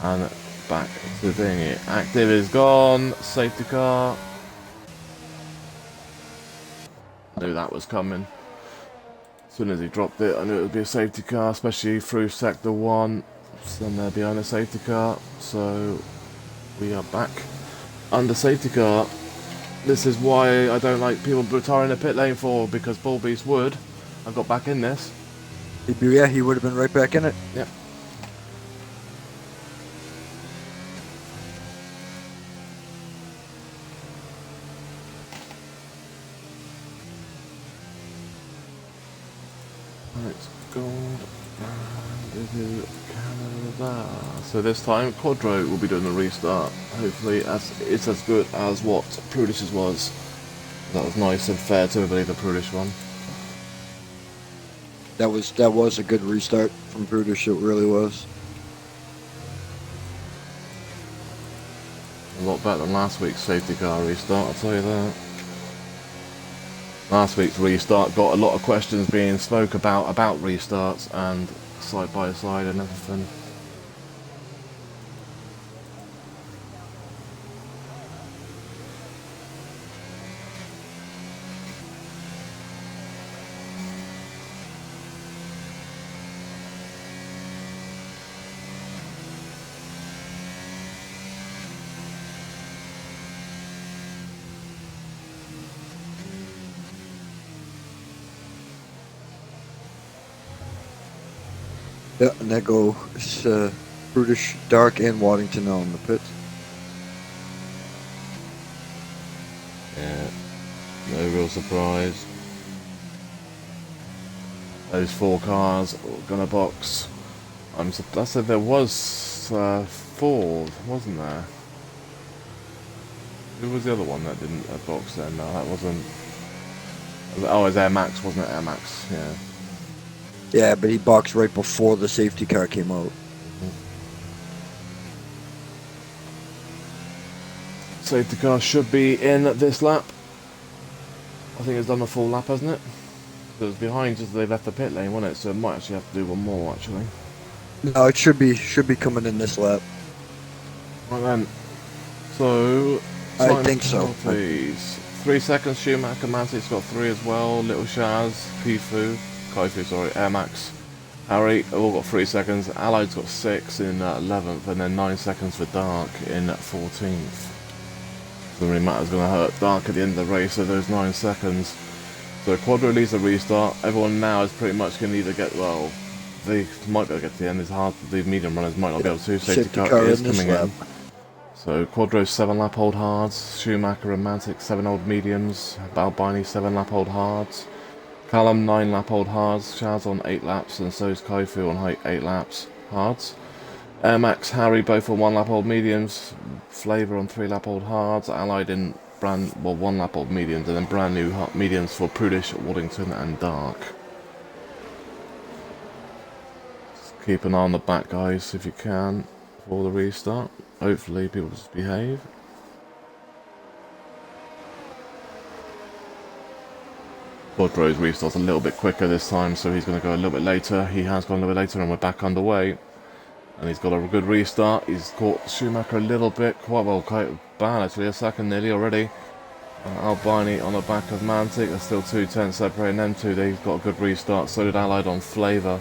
and back to the thing. Active is gone. Safety car. Knew that was coming. As soon as he dropped it, I knew it would be a safety car, especially through sector 1. Then they're behind a safety car, so we are back under safety car. This is why I don't like people retiring the pit lane for, because Bull Beast would. I got back in this. Yeah, he would have been right back in it. Yep. It's gold and into Canada. So this time Quadro will be doing the restart. Hopefully it's as good as what Prudish's was. That was nice and fair to everybody, the Prudish one. That was a good restart from Prudish, it really was. A lot better than last week's safety car restart, I'll tell you that. Last week's restart got a lot of questions being spoke about restarts and side by side and everything. Yeah, and that goes Prudish, Dark, and Waddington on the pit. Yeah, no real surprise. Those 4 cars gonna box. I said there was 4, wasn't there? Who was the other one that didn't box then? No, that wasn't. Oh, it was Air Max, wasn't it? Air Max, yeah. Yeah, but he boxed right before the safety car came out. Safety car should be in this lap. I think it's done a full lap, hasn't it? It was behind just as they left the pit lane, wasn't it? So it might actually have to do one more, actually. No, it should be coming in this lap. Right then. So, I think so. Please. 3 seconds, Schumacher, Mantic's got 3 as well. Little Shaz, Kaifu, sorry, Air Max, Harry, all got 3 seconds. Allied's got 6 in 11th, and then 9 seconds for Dark in 14th. Doesn't really matter, it's going to hurt Dark at the end of the race, so those 9 seconds. So Quadro leads the restart. Everyone now is pretty much going to either get, well, they might be able to get to the end. It's hard, the medium runners might not be able to. Safety car is coming in. So Quadro 7 lap old hards, Schumacher and Mantic 7 old mediums, Balbini 7 lap old hards, Callum 9 lap old hards, Shaz on 8 laps, and so is Kaifu on 8 laps hards. Air Max, Harry both on 1 lap old mediums, Flavour on 3 lap old hards, Allied in 1 lap old mediums, and then brand new mediums for Prudish, Waddington and Dark. Just keep an eye on the back, guys, if you can, for the restart. Hopefully people just behave. Quadro's restart's a little bit quicker this time, so he's going to go a little bit later. He has gone a little bit later and we're back underway. And he's got a good restart. He's caught Schumacher a little bit, quite bad actually, a second nearly already. Albini on the back of Mantic, there's still 2 tenths separating them two. They've got a good restart, so did Allied on Flavour.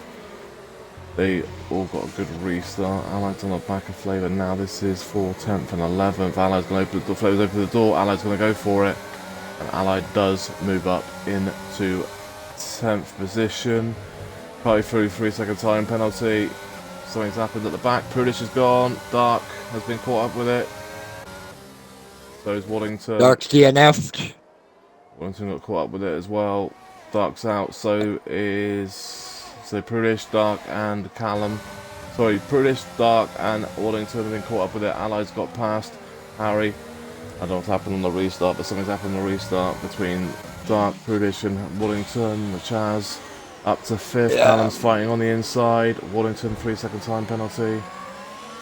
They all got a good restart. Allied's on the back of Flavour now. This is for 10th and 11th. Allied's going to open the door, Flavour's open the door, Allied's going to go for it. And Allied does move up into 10th position. Probably through 3 second time penalty. Something's happened at the back. Prudish is gone. Dark has been caught up with it. So is Waddington. Dark's DNF'd. Waddington got caught up with it as well. Dark's out. So Prudish, Dark and Callum. Sorry, Prudish, Dark and Waddington have been caught up with it. Allies got past Harry. don't know what's happened on the restart, but something's happened on the restart between Dark, Prudish and Wallington, the Chaz. Up to 5th, Yeah. Callum's fighting on the inside. Wallington, 3-second time penalty.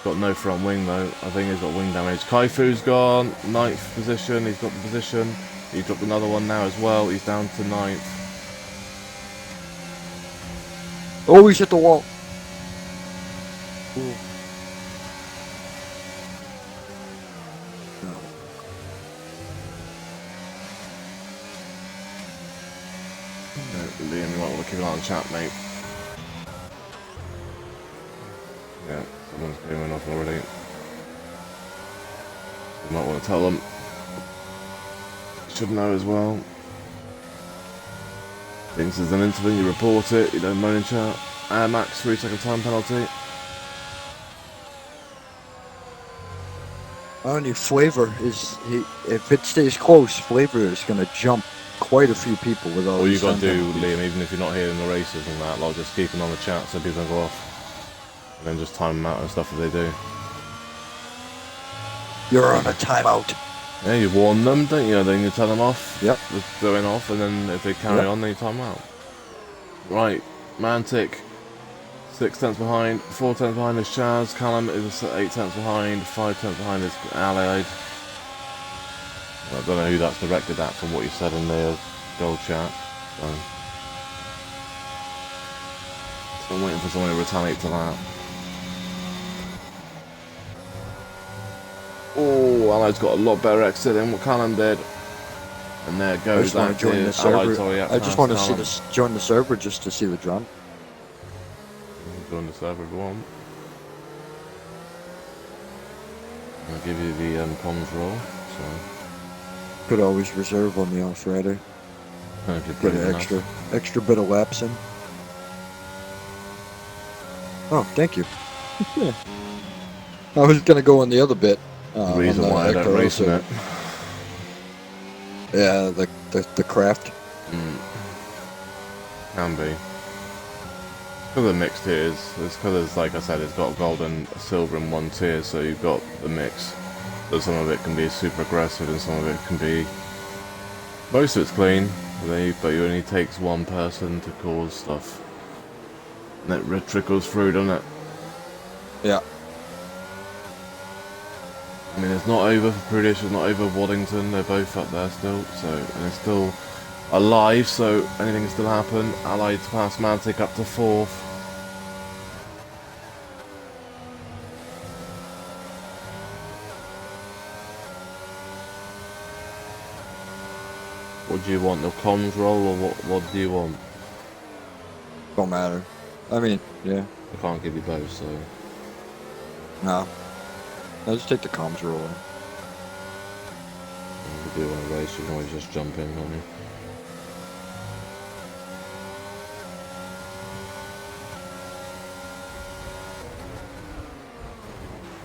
Got no front wing though. I think he's got wing damage. Kaifu's gone. 9th position. He's got the position. He dropped another one now as well. He's down to 9th. Oh, he's hit the wall. Ooh. No. Liam, you might want to keep an eye on chat, mate. Yeah, someone's going off already. You might want to tell them. Should know as well. Thinks there's an incident, you report it, you don't moan in chat. Max, 3-second time penalty. Only Flavor is if it stays close, Flavor is gonna jump quite a few people with all. All you these got to do, penalties. Liam, even if you're not hearing the races and that, like just keeping on the chat so people don't go off, and then just time them out and stuff if they do. You're on a timeout. Yeah, you warn them, don't you? Then you tell them off. Yep. Just going off, and then if they carry on, then you time them out. Right, Mantic, 6 tenths behind, 4 tenths behind is Chaz. Callum is 8 tenths behind, 5 tenths behind is Allied. I don't know who that's directed at from what you said in the gold chat. So I'm waiting for someone to retaliate to that. Oh, Allied's got a lot better exit than what Callum did. And there I goes just want that to join the server. I just want to see this. Join the server just to see the drum. Join the server if you want. I'll give you the comms roll. So Could always reserve on the off Friday. if you're Get brave an enough. extra bit of laps in. Oh, thank you. Yeah. I was gonna go on the other bit. The reason why I don't race in it. Yeah, the craft. Can be. Because of the mixed tiers. It's because, like I said, it's got gold and silver in one tier, so you've got the mix. So some of it can be super aggressive and some of it can be... Most of it's clean, but it only takes one person to cause stuff. And it trickles through, doesn't it? Yeah. I mean, it's not over for Prudish, it's not over Waddington, they're both up there still, so, and it's still alive, so anything can still happen. Allied to pass Mantic up to 4th. What do you want, the comms roll, or what do you want? Don't matter. I mean, yeah. I can't give you both, so... No. I'll just take the comms roll. If you do want to race, you can always just jump in, can't you?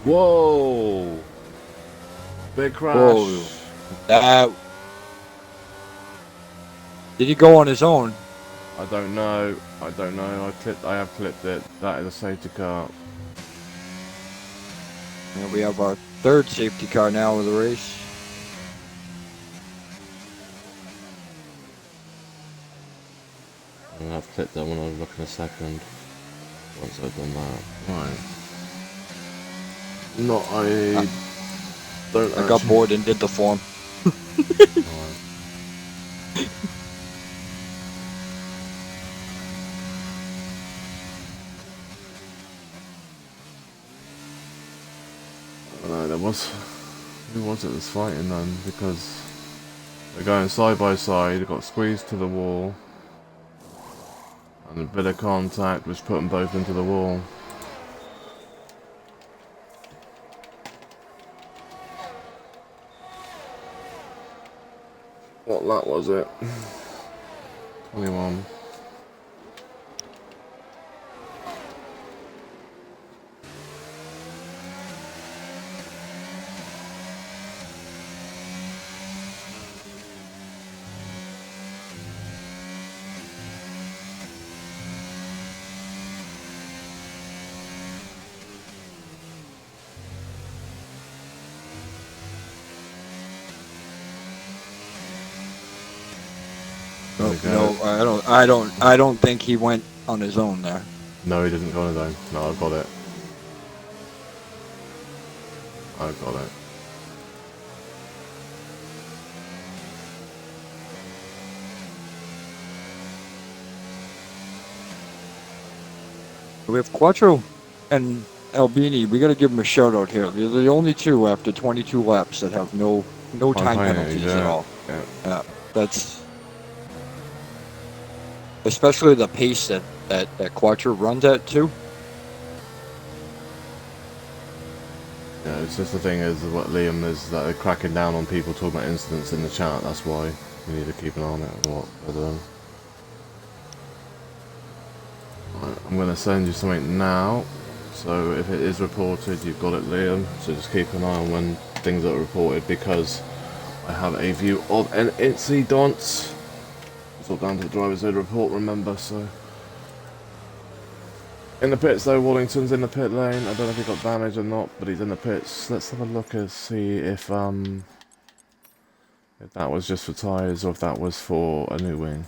Whoa! Big crash! Whoa. Did he go on his own? I don't know. I have clipped it. That is a safety car. And we have our third safety car now of the race. I've clipped that one. I'll look in a second. Once I've done that. Right. I got bored and did the form. Who was it that's fighting then? Because they're going side by side, they got squeezed to the wall, and a bit of contact which put them both into the wall. What lap was it? 21. There we No, go. I don't think he went on his own there. No, he didn't go on his own. No, I got it. I got it. We have Quattro and Albini. We got to give them a shout out here. They're the only two after 22 laps that have no time penalties at all. Yeah. That's especially the pace that Quattro runs at too. Yeah, it's just the thing is what Liam is that they're cracking down on people talking about incidents in the chat. That's why we need to keep an eye on it. What they're doing. Right, I'm going to send you something now. So if it is reported, you've got it, Liam. So just keep an eye on when things are reported because I have a view of an incident. It's all down to the driver's aid report, remember. So in the pits though, Wallington's in the pit lane. I don't know if he got damaged or not, but he's in the pits. Let's have a look and see if that was just for tyres or if that was for a new wing.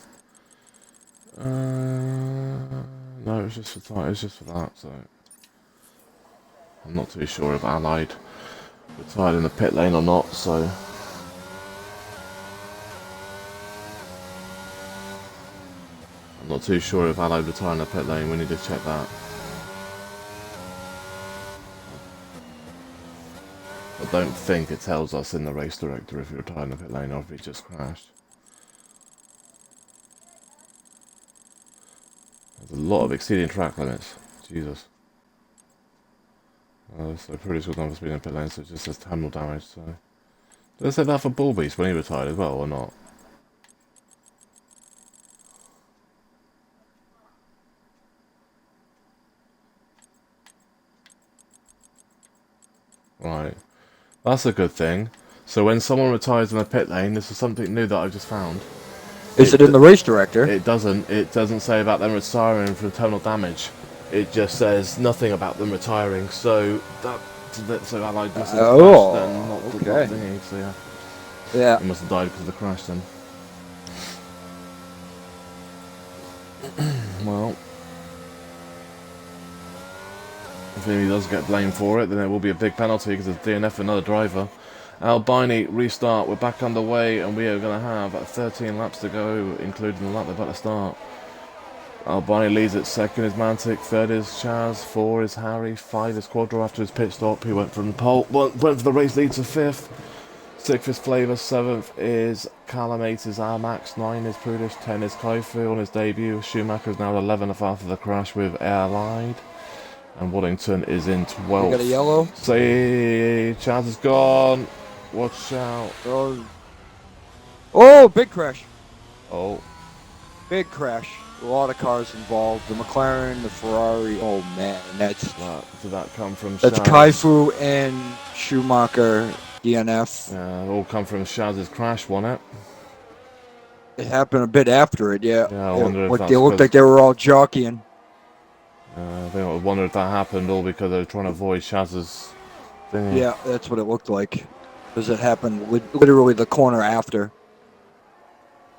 No, it was just for tyres, just for that. So I'm not too sure if Allied retired in the pit lane or not. So I'm not too sure if Allied retired in the pit lane. We need to check that. I don't think it tells us in the race director if he retired in the pit lane or if he just crashed. There's a lot of exceeding track limits. Jesus. So pretty sure none of us been in pit lane, so it just says terminal damage. So did they say that for Bull Beast when he retired as well, or not? Right. That's a good thing. So when someone retires in a pit lane, this is something new that I've just found. Is it in the race director? It doesn't say about them retiring for terminal damage. It just says nothing about them retiring. So so Allied must have crashed then, not thingy. So yeah. He must have died because of the crash then. Well, if he does get blamed for it, then it will be a big penalty because it's DNF for another driver. Albini restart. We're back underway, and we are going to have 13 laps to go, including the lap they're about to start. Albini leads at second is Mantic, third is Chaz, 4 is Harry, 5 is Quadro after his pit stop. He went from the pole, went for the race lead to 5th. 6th is Flavor, 7th is Callum, 8 is Armax, 9 is Prudish, 10 is Kaifu on his debut. Schumacher is now 11th after the crash with Allied. And Waddington is in 12th. You got a yellow? See, Chaz is gone. Watch out. Oh, big crash. Oh. Big crash. A lot of cars involved. The McLaren, the Ferrari. Oh, man. Did that come from Shaz? That's Kaifu and Schumacher, DNF. Yeah, it all come from Shaz's crash, wasn't it? It happened a bit after it, yeah. Yeah, I wonder if that's they looked like they were all jockeying. I wonder if that happened all because they were trying to avoid Shaz's thing. Yeah, that's what it looked like. Because it happened literally the corner after.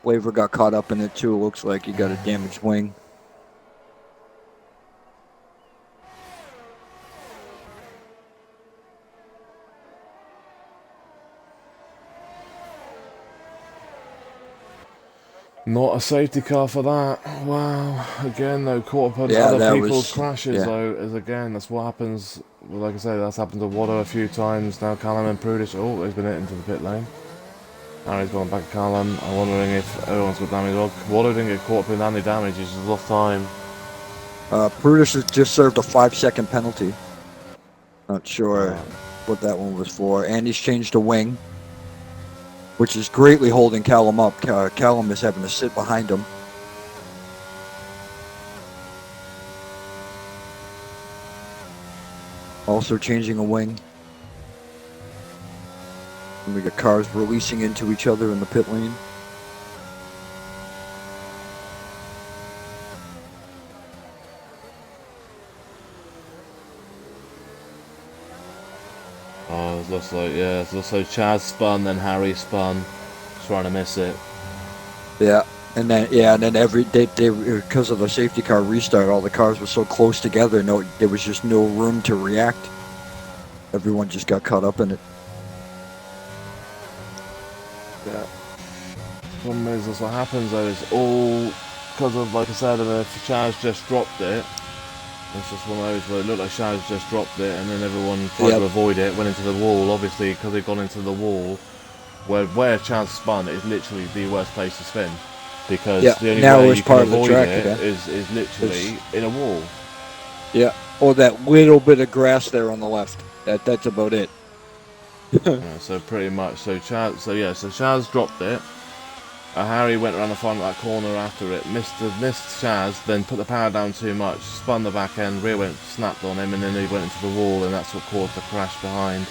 Flavor got caught up in it too. It looks like he got a damaged wing. Not a safety car for that. Wow. Again, though, caught up on other people's crashes, though, is again, that's what happens. Well, like I say, that's happened to Waddo a few times. Now Callum and Prudish, oh, he's been hit into the pit lane. Harry's gone back to Callum. I'm wondering if everyone's got damage. Well, Waddo didn't get caught up in any damage, he's just lost time. Prudish has just served a 5-second penalty. Not sure what that one was for. And he's changed the wing, which is greatly holding Callum up. Callum is having to sit behind him. Also changing a wing. And we got cars releasing into each other in the pit lane. Oh, it looks like, yeah, it looks like Chaz spun, then Harry spun, trying to miss it. Yeah, And then and then they because of the safety car restart, all the cars were so close together. No, there was just no room to react. Everyone just got caught up in it. Yeah. Problem is, that's what happens though, is all because of, like I said, if Chaz just dropped it, it's just one of those where it looked like Chaz just dropped it and then everyone tried to avoid it, went into the wall, obviously because they'd gone into the wall, where Chaz spun is literally the worst place to spin. Because the only way you can avoid it is literally in a wall. Yeah, or that little bit of grass there on the left. That's about it. Yeah, so pretty much, so Chaz dropped it. Harry went around the front of that corner after it, missed Chaz, then put the power down too much, spun the back end, rear went snapped on him, and then he went into the wall, and that's what caused the crash behind.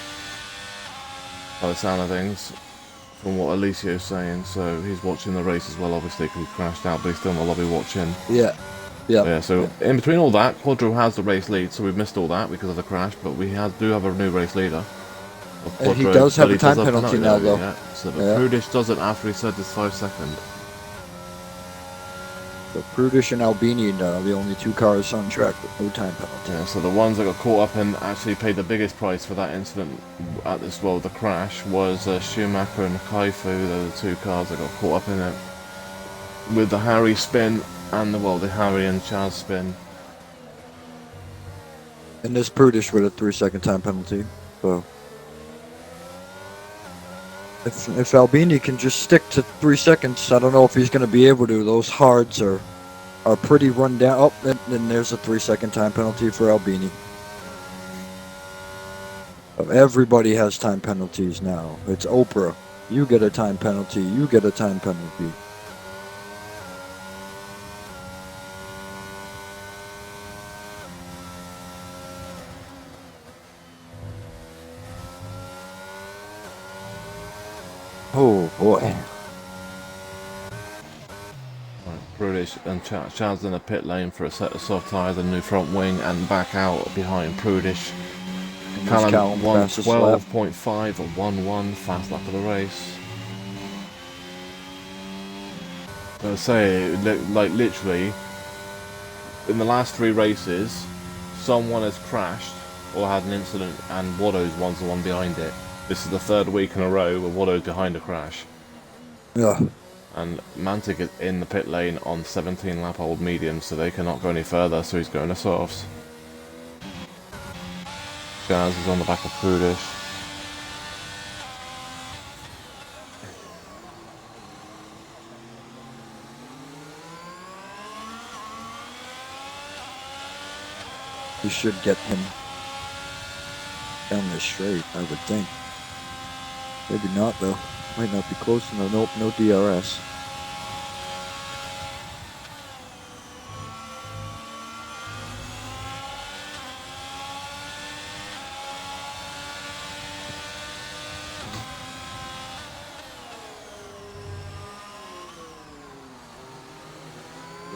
By the sound of things, from what Alicio's saying, so he's watching the race as well, obviously, because he crashed out, but he's still in the lobby watching. Yeah. So in between all that, Quadro has the race lead, so we've missed all that because of the crash, but we do have a new race leader. And he does have a time penalty now, though. Yeah, so Prudish does it after he said his 5 second. So Prudish and Albini are the only two cars on track with no time penalty. Yeah, so the ones that got caught up and actually paid the biggest price for that incident at this, well, the crash, was Schumacher and Kaifu. They're the two cars that got caught up in it. With the Harry spin and the Harry and Chaz spin. And this Prudish with a 3 second time penalty. So if Albini can just stick to 3 seconds, I don't know if he's going to be able to. Those hards are pretty run down. Oh, and there's a 3 second time penalty for Albini. Everybody has time penalties now. It's Oprah. You get a time penalty. You get a time penalty. Oh boy. British and Chaz in the pit lane for a set of soft tyres and new front wing, and back out behind Prudish. Callum won 12.5 or 1-1, fast lap of the race. I say, like literally, in the last 3 races, someone has crashed or had an incident, and Waddo's one's the one behind it. This is the 3rd week in a row where Waddo's behind a crash. Yeah. And Mantic is in the pit lane on 17 lap old mediums, so they cannot go any further, so he's going to softs. Chaz is on the back of Prudish. He should get him down the straight, I would think. Maybe not, though. Might not be close enough. Nope, no DRS.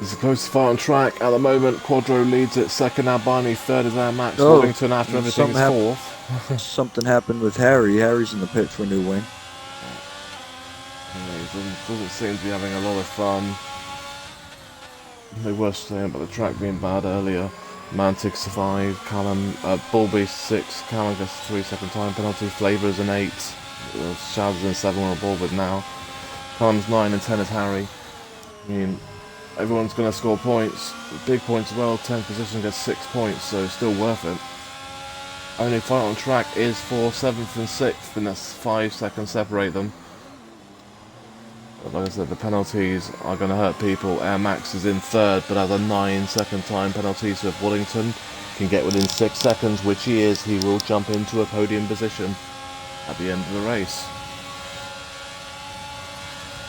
It's a close fight on track at the moment. Quadro leads it, 2nd Albani, 3rd is Max. Wallington after everything is 4th. Something happened with Harry. Harry's in the pit for a new wing. He doesn't seem to be having a lot of fun. They were saying about the track being bad earlier. Mantic 5, Callum, Bullbeast 6, Callum gets a 3 second time penalty, Flavor's an 8, Shaz is in 7, we're above with now. Callum's 9 and 10 is Harry. I mean, everyone's going to score points, big points as well. 10th position gets 6 points, so it's still worth it. Only fight on track is for 7th and 6th, and that's 5 seconds separate them. But like I said, the penalties are going to hurt people. Air Max is in 3rd, but has a 9 second time penalty, so if Wallington can get within 6 seconds, which he is, he will jump into a podium position at the end of the race.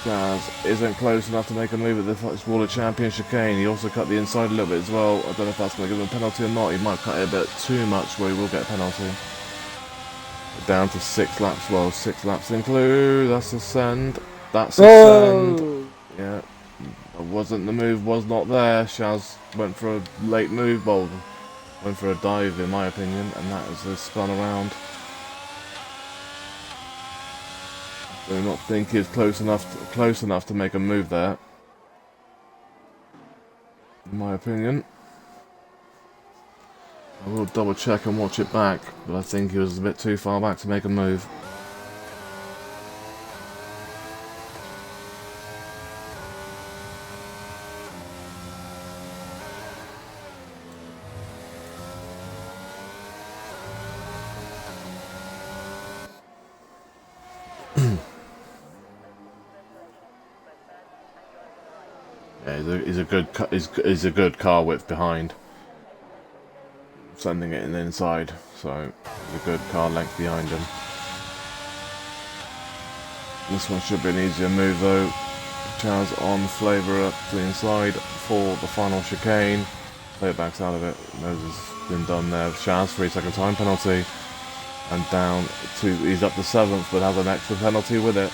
Chaz isn't close enough to make a move at this World Champion chicane. He also cut the inside a little bit as well. I don't know if that's going to give him a penalty or not. He might cut it a bit too much where he will get a penalty. Down to 6 laps. Well, 6 laps include. That's a send. That's a send. Yeah. The move was not there. Chaz went for a late move. Well, went for a dive in my opinion, and that was a spun around. I do not think he's close enough to make a move there. in my opinion. I will double check and watch it back, but I think he was a bit too far back to make a move. Yeah, he's a good car width behind, sending it in the inside, so he's a good car length behind him. This one should be an easier move though. Chaz on Flavour up to the inside for the final chicane. Play backs out of it. Knows it's been done there. Chaz 3-second time penalty, and down to he's up to 7th, but has an extra penalty with it.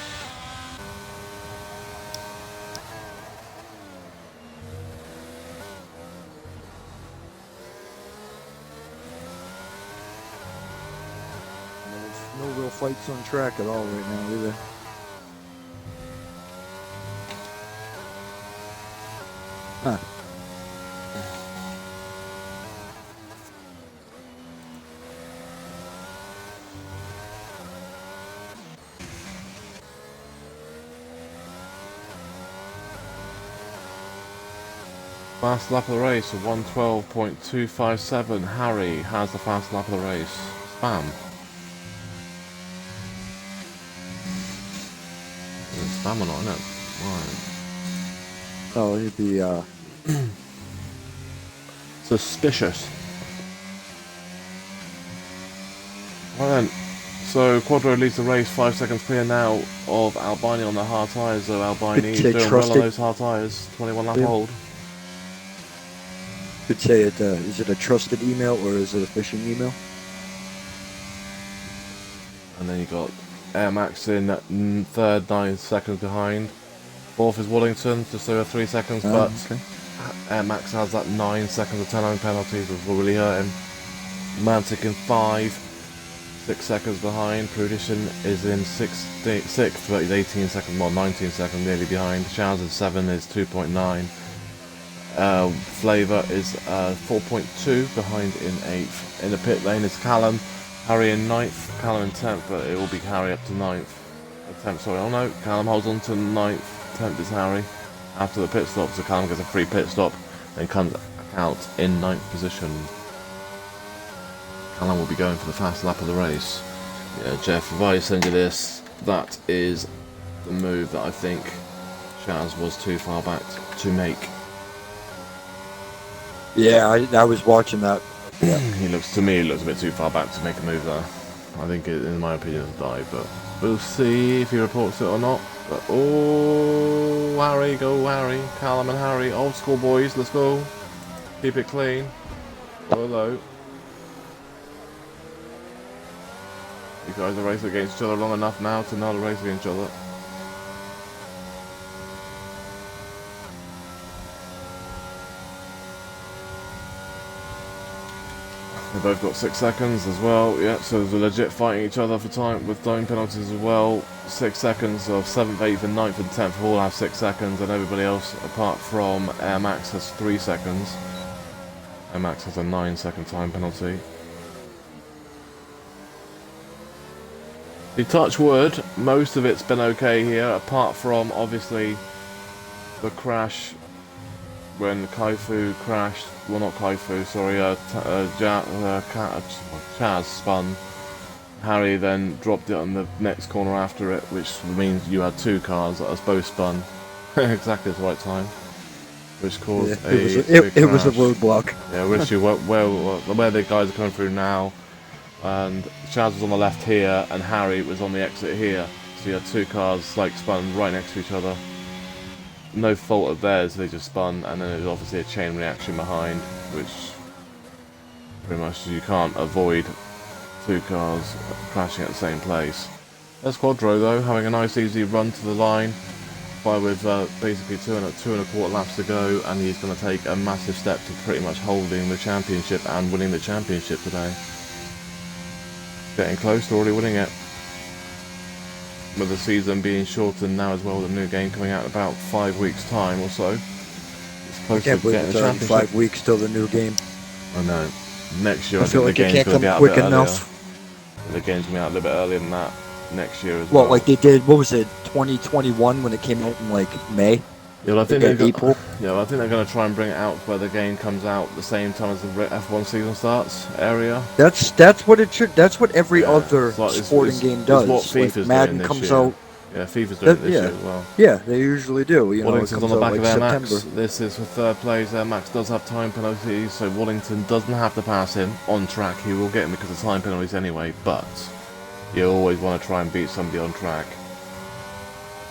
No real fights on track at all right now either. Huh. Fast lap of the race, 1:12.257. Harry has the fast lap of the race. Spam. It's spam or not, isn't it? Right. Oh, he'd be Suspicious. Well then, so Quadro leads the race, 5 seconds clear now of Albini on the hard tyres, so Albini is doing well on those hard tyres, 21 lap hold. Could say it, is it a trusted email or is it a phishing email? And then you got Air Max in third, 9 seconds behind. Fourth is Wallington, just over 3 seconds, but okay. Air Max has that 9 seconds of 10 penalties, which will really hurt him. Mantic in 5, 6 seconds behind. Prudition is in 6th, but he's 18 seconds, well 19 seconds nearly behind. Showers in 7 is 2.9. Flavour is 4.2 behind in 8th. In the pit lane is Callum. Harry in 9th, Callum in 10th, but it will be Harry up to 9th. 10th, sorry, oh no, Callum holds on to 9th, 10th is Harry. After the pit stop, so Callum gets a free pit stop and comes out in 9th position. Callum will be going for the fast lap of the race. Yeah, Jeff, if I send you this, that is the move that I think Shaz was too far back to make. Yeah, I was watching that. Yeah. He looks a bit too far back to make a move there. I think, in my opinion, it's died, but we'll see if he reports it or not. But oh, Harry, go Harry, Callum and Harry, old school boys, let's go. Keep it clean. Go low. You guys are racing against each other long enough now to know to race against each other. They both got 6 seconds as well, yeah, so they're legit fighting each other for time with time penalties as well. 6 seconds of 7th, 8th and 9th and 10th all have 6 seconds, and everybody else apart from Air Max has 3 seconds. Air Max has a 9-second time penalty. You touch wood, most of it's been okay here, apart from obviously the crash when Kaifu crashed. Well, not Kaifu, sorry, Chaz spun. Harry then dropped it on the next corner after it, which means you had 2 cars that was both spun exactly at the right time, which caused it was a roadblock. Yeah, which you where the guys are coming through now, and Chaz was on the left here, and Harry was on the exit here, so you had 2 cars like spun right next to each other. No fault of theirs, they just spun, and then there's obviously a chain reaction behind, which pretty much you can't avoid 2 cars crashing at the same place. There's Quadro though, having a nice easy run to the line, with basically 2.25 laps to go, and he's going to take a massive step to pretty much holding the championship and winning the championship today. Getting close to already winning it. With the season being shortened now as well, with a new game coming out in about 5 weeks time or so. It's I close can't to believe getting it's a already championship. 5 weeks till the new game. I know. Next year, I I feel think the like it game's can't going to come be out a quick bit earlier. enough. The game's going to be out a little bit earlier than that next year as Well, well. like they did, what was it, 2021 when it came out in like May? Yeah, well, I think Yeah, they're April. I think they're going to try and bring it out where the game comes out the same time as the F1 season starts. Area. That's what it should. That's what every Yeah, other sporting game does. It's what Like FIFA's Madden doing this comes year. out. Yeah, FIFA's doing it this Yeah, year as well. yeah, they usually do. You know, it Wallington's on comes the out back like of Air September. Max. This is for third place. Air Max does have time penalties, so Wallington doesn't have to pass him on track. He will get him because of time penalties anyway, but you always want to try and beat somebody on track.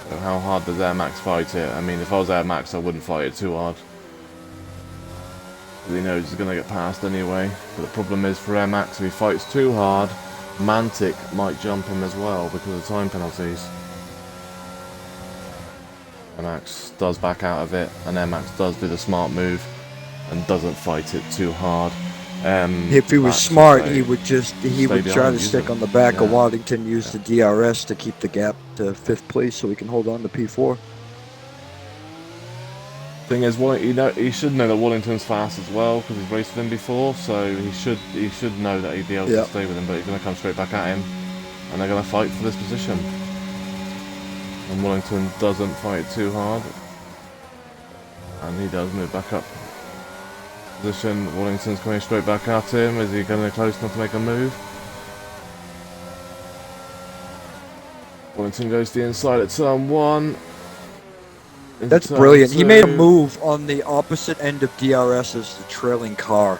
So how hard does Air Max fight it? I mean, if I was Air Max, I wouldn't fight it too hard. He knows he's going to get passed anyway. But the problem is for Air Max, if he fights too hard, Mantic might jump him as well because of time penalties. Air Max does back out of it, and Air Max does do the smart move and doesn't fight it too hard. If he was smart, he would try behind, to stick on the back of Yeah. Waddington, use the DRS to keep the gap to 5th place so he can hold on to P4. Thing is, he should know that Wallington's fast as well because he's raced with him before, so he should know that he'd be able to stay with him. But he's going to come straight back at him, and they're going to fight for this position. And Wallington doesn't fight too hard, and he does move back up position. Wallington's coming straight back at him. Is he going to close enough to make a move? Wallington goes to the inside at turn 1. That's brilliant. He made a move on the opposite end of DRS as the trailing car.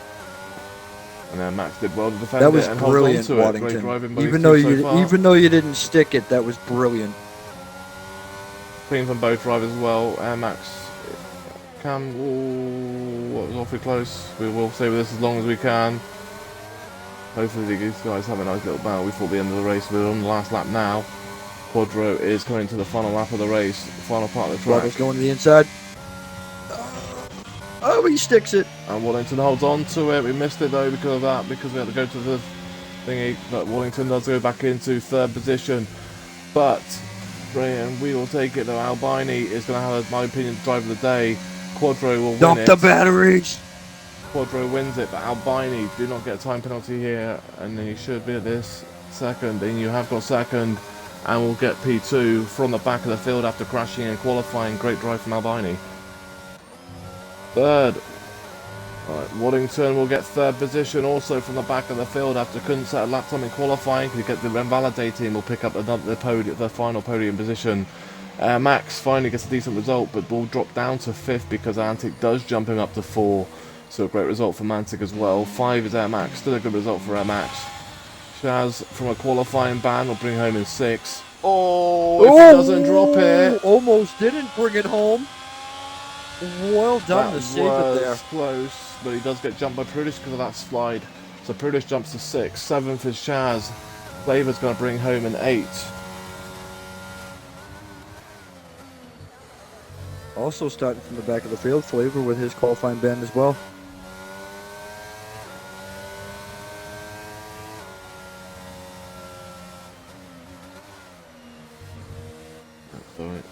And then Max did well to defend That was it and brilliant, hold on to it. Waddington. Great driving by Even though you didn't stick it, that was brilliant. Clean from both drivers as well. Air Max can. Ooh, was awfully close. We will stay with this as long as we can. Hopefully these guys have a nice little battle before the end of the race. We're on the last lap now. Quadro is coming to the final lap of the race, the final part of the track. Quadro's going to the inside. Oh, he sticks it. And Wallington holds on to it. We missed it though because of that, because we had to go to the thingy. But Wallington does go back into 3rd position. But Brian, we will take it though. Albini is going to have, in my opinion, the drive of the day. Quadro will win Dump it. the batteries. Quadro wins it, but Albini do not get a time penalty here, and then he should be at this second. And you have got second. And we'll get P2 from the back of the field after crashing and qualifying. Great drive from Albini. 3rd. Right, Waddington will get 3rd position also from the back of the field after couldn't set a lap time in qualifying. Could get the invalidating, will pick up the final podium position. Max finally gets a decent result, but will drop down to 5th because Antic does jump him up to 4. So a great result for Mantic as well. 5 is Air Max, still a good result for Air Max. Shaz from a qualifying ban will bring home in 6. Oh, if he doesn't drop it. Almost didn't bring it home. Well done to save it there. Close, but he does get jumped by Prudish because of that slide. So Prudish jumps to 6. 7th is Shaz. Flavor's going to bring home an 8. Also starting from the back of the field, Flavor with his qualifying ban as well. Alright.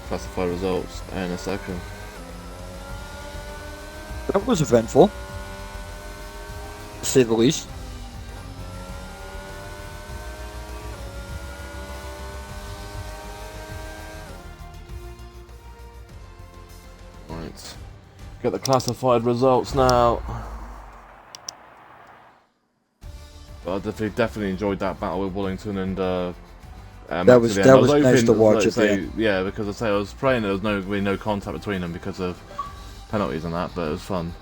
Classified results in a second. That was eventful, to say the least. Right. Get the classified results now. But I definitely enjoyed that battle with Wallington and that was nice to watch at the end. Yeah, because I was praying there was really no contact between them because of penalties and that, but it was fun.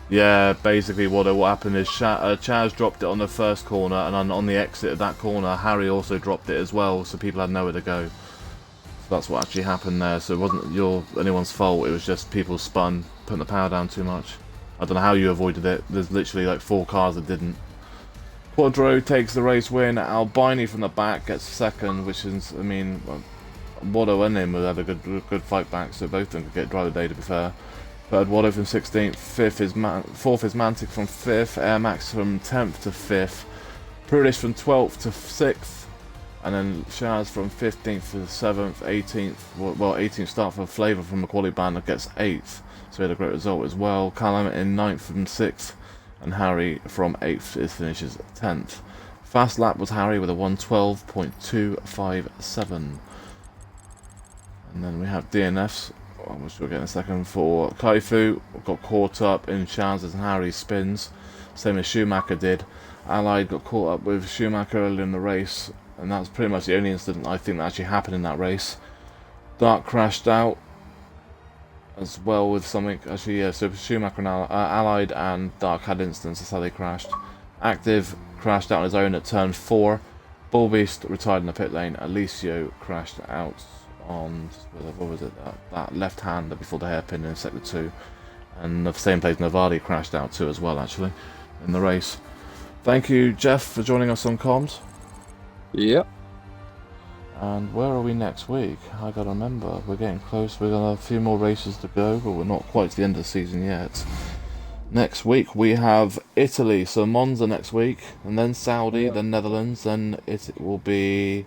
Yeah, basically what happened is Chaz dropped it on the first corner, and on the exit of that corner, Harry also dropped it as well, so people had nowhere to go. So that's what actually happened there. So it wasn't anyone's fault. It was just people spun, putting the power down too much. I don't know how you avoided it. There's literally like 4 cars that didn't. Quadro takes the race win. Albini from the back gets second, which is, I mean, Wado and him had a good fight back, so both of them could get driver day, to be fair. Third Wado from 16th, 4th is Mantic from 5th, Air Max from 10th to 5th, Prudish from 12th to 6th, And then Shaz from 15th to 7th, 18th, well 18th start for Flavour from the quality band that gets 8th, so he had a great result as well. Callum in 9th and 6th, and Harry from 8th finishes 10th. Fast lap was Harry with a 112.257. And then we have DNFs, which we'll get in a second, for Kaifu. Got caught up in Shaz's and Harry's spins, same as Schumacher did. Allied got caught up with Schumacher early in the race, and that's pretty much the only incident I think that actually happened in that race. Dark crashed out as well with something, actually, yeah, so Schumacher and Allied and Dark had incidents, that's how they crashed. Active crashed out on his own at turn 4. Bullbeast retired in the pit lane. Alicio crashed out on, what was it, that left hand before the hairpin in sector 2. And the same place Navadi crashed out too as well, actually, in the race. Thank you, Jeff, for joining us on comms. Yep. And where are we next week? I gotta remember, we're getting close. We've got a few more races to go, but we're not quite to the end of the season yet. Next week we have Italy, so Monza next week, and then Saudi, then Netherlands, then it will be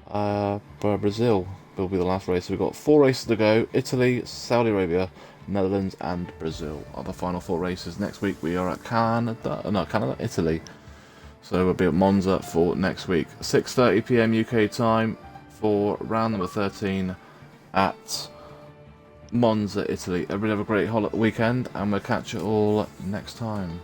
Brazil will be the last race. We've got 4 races to go: Italy, Saudi Arabia, Netherlands, and Brazil are the final 4 races. Next week we are at Italy. So we'll be at Monza for next week. 6:30 PM UK time for round number 13 at Monza, Italy. Everybody have a great weekend, and we'll catch you all next time.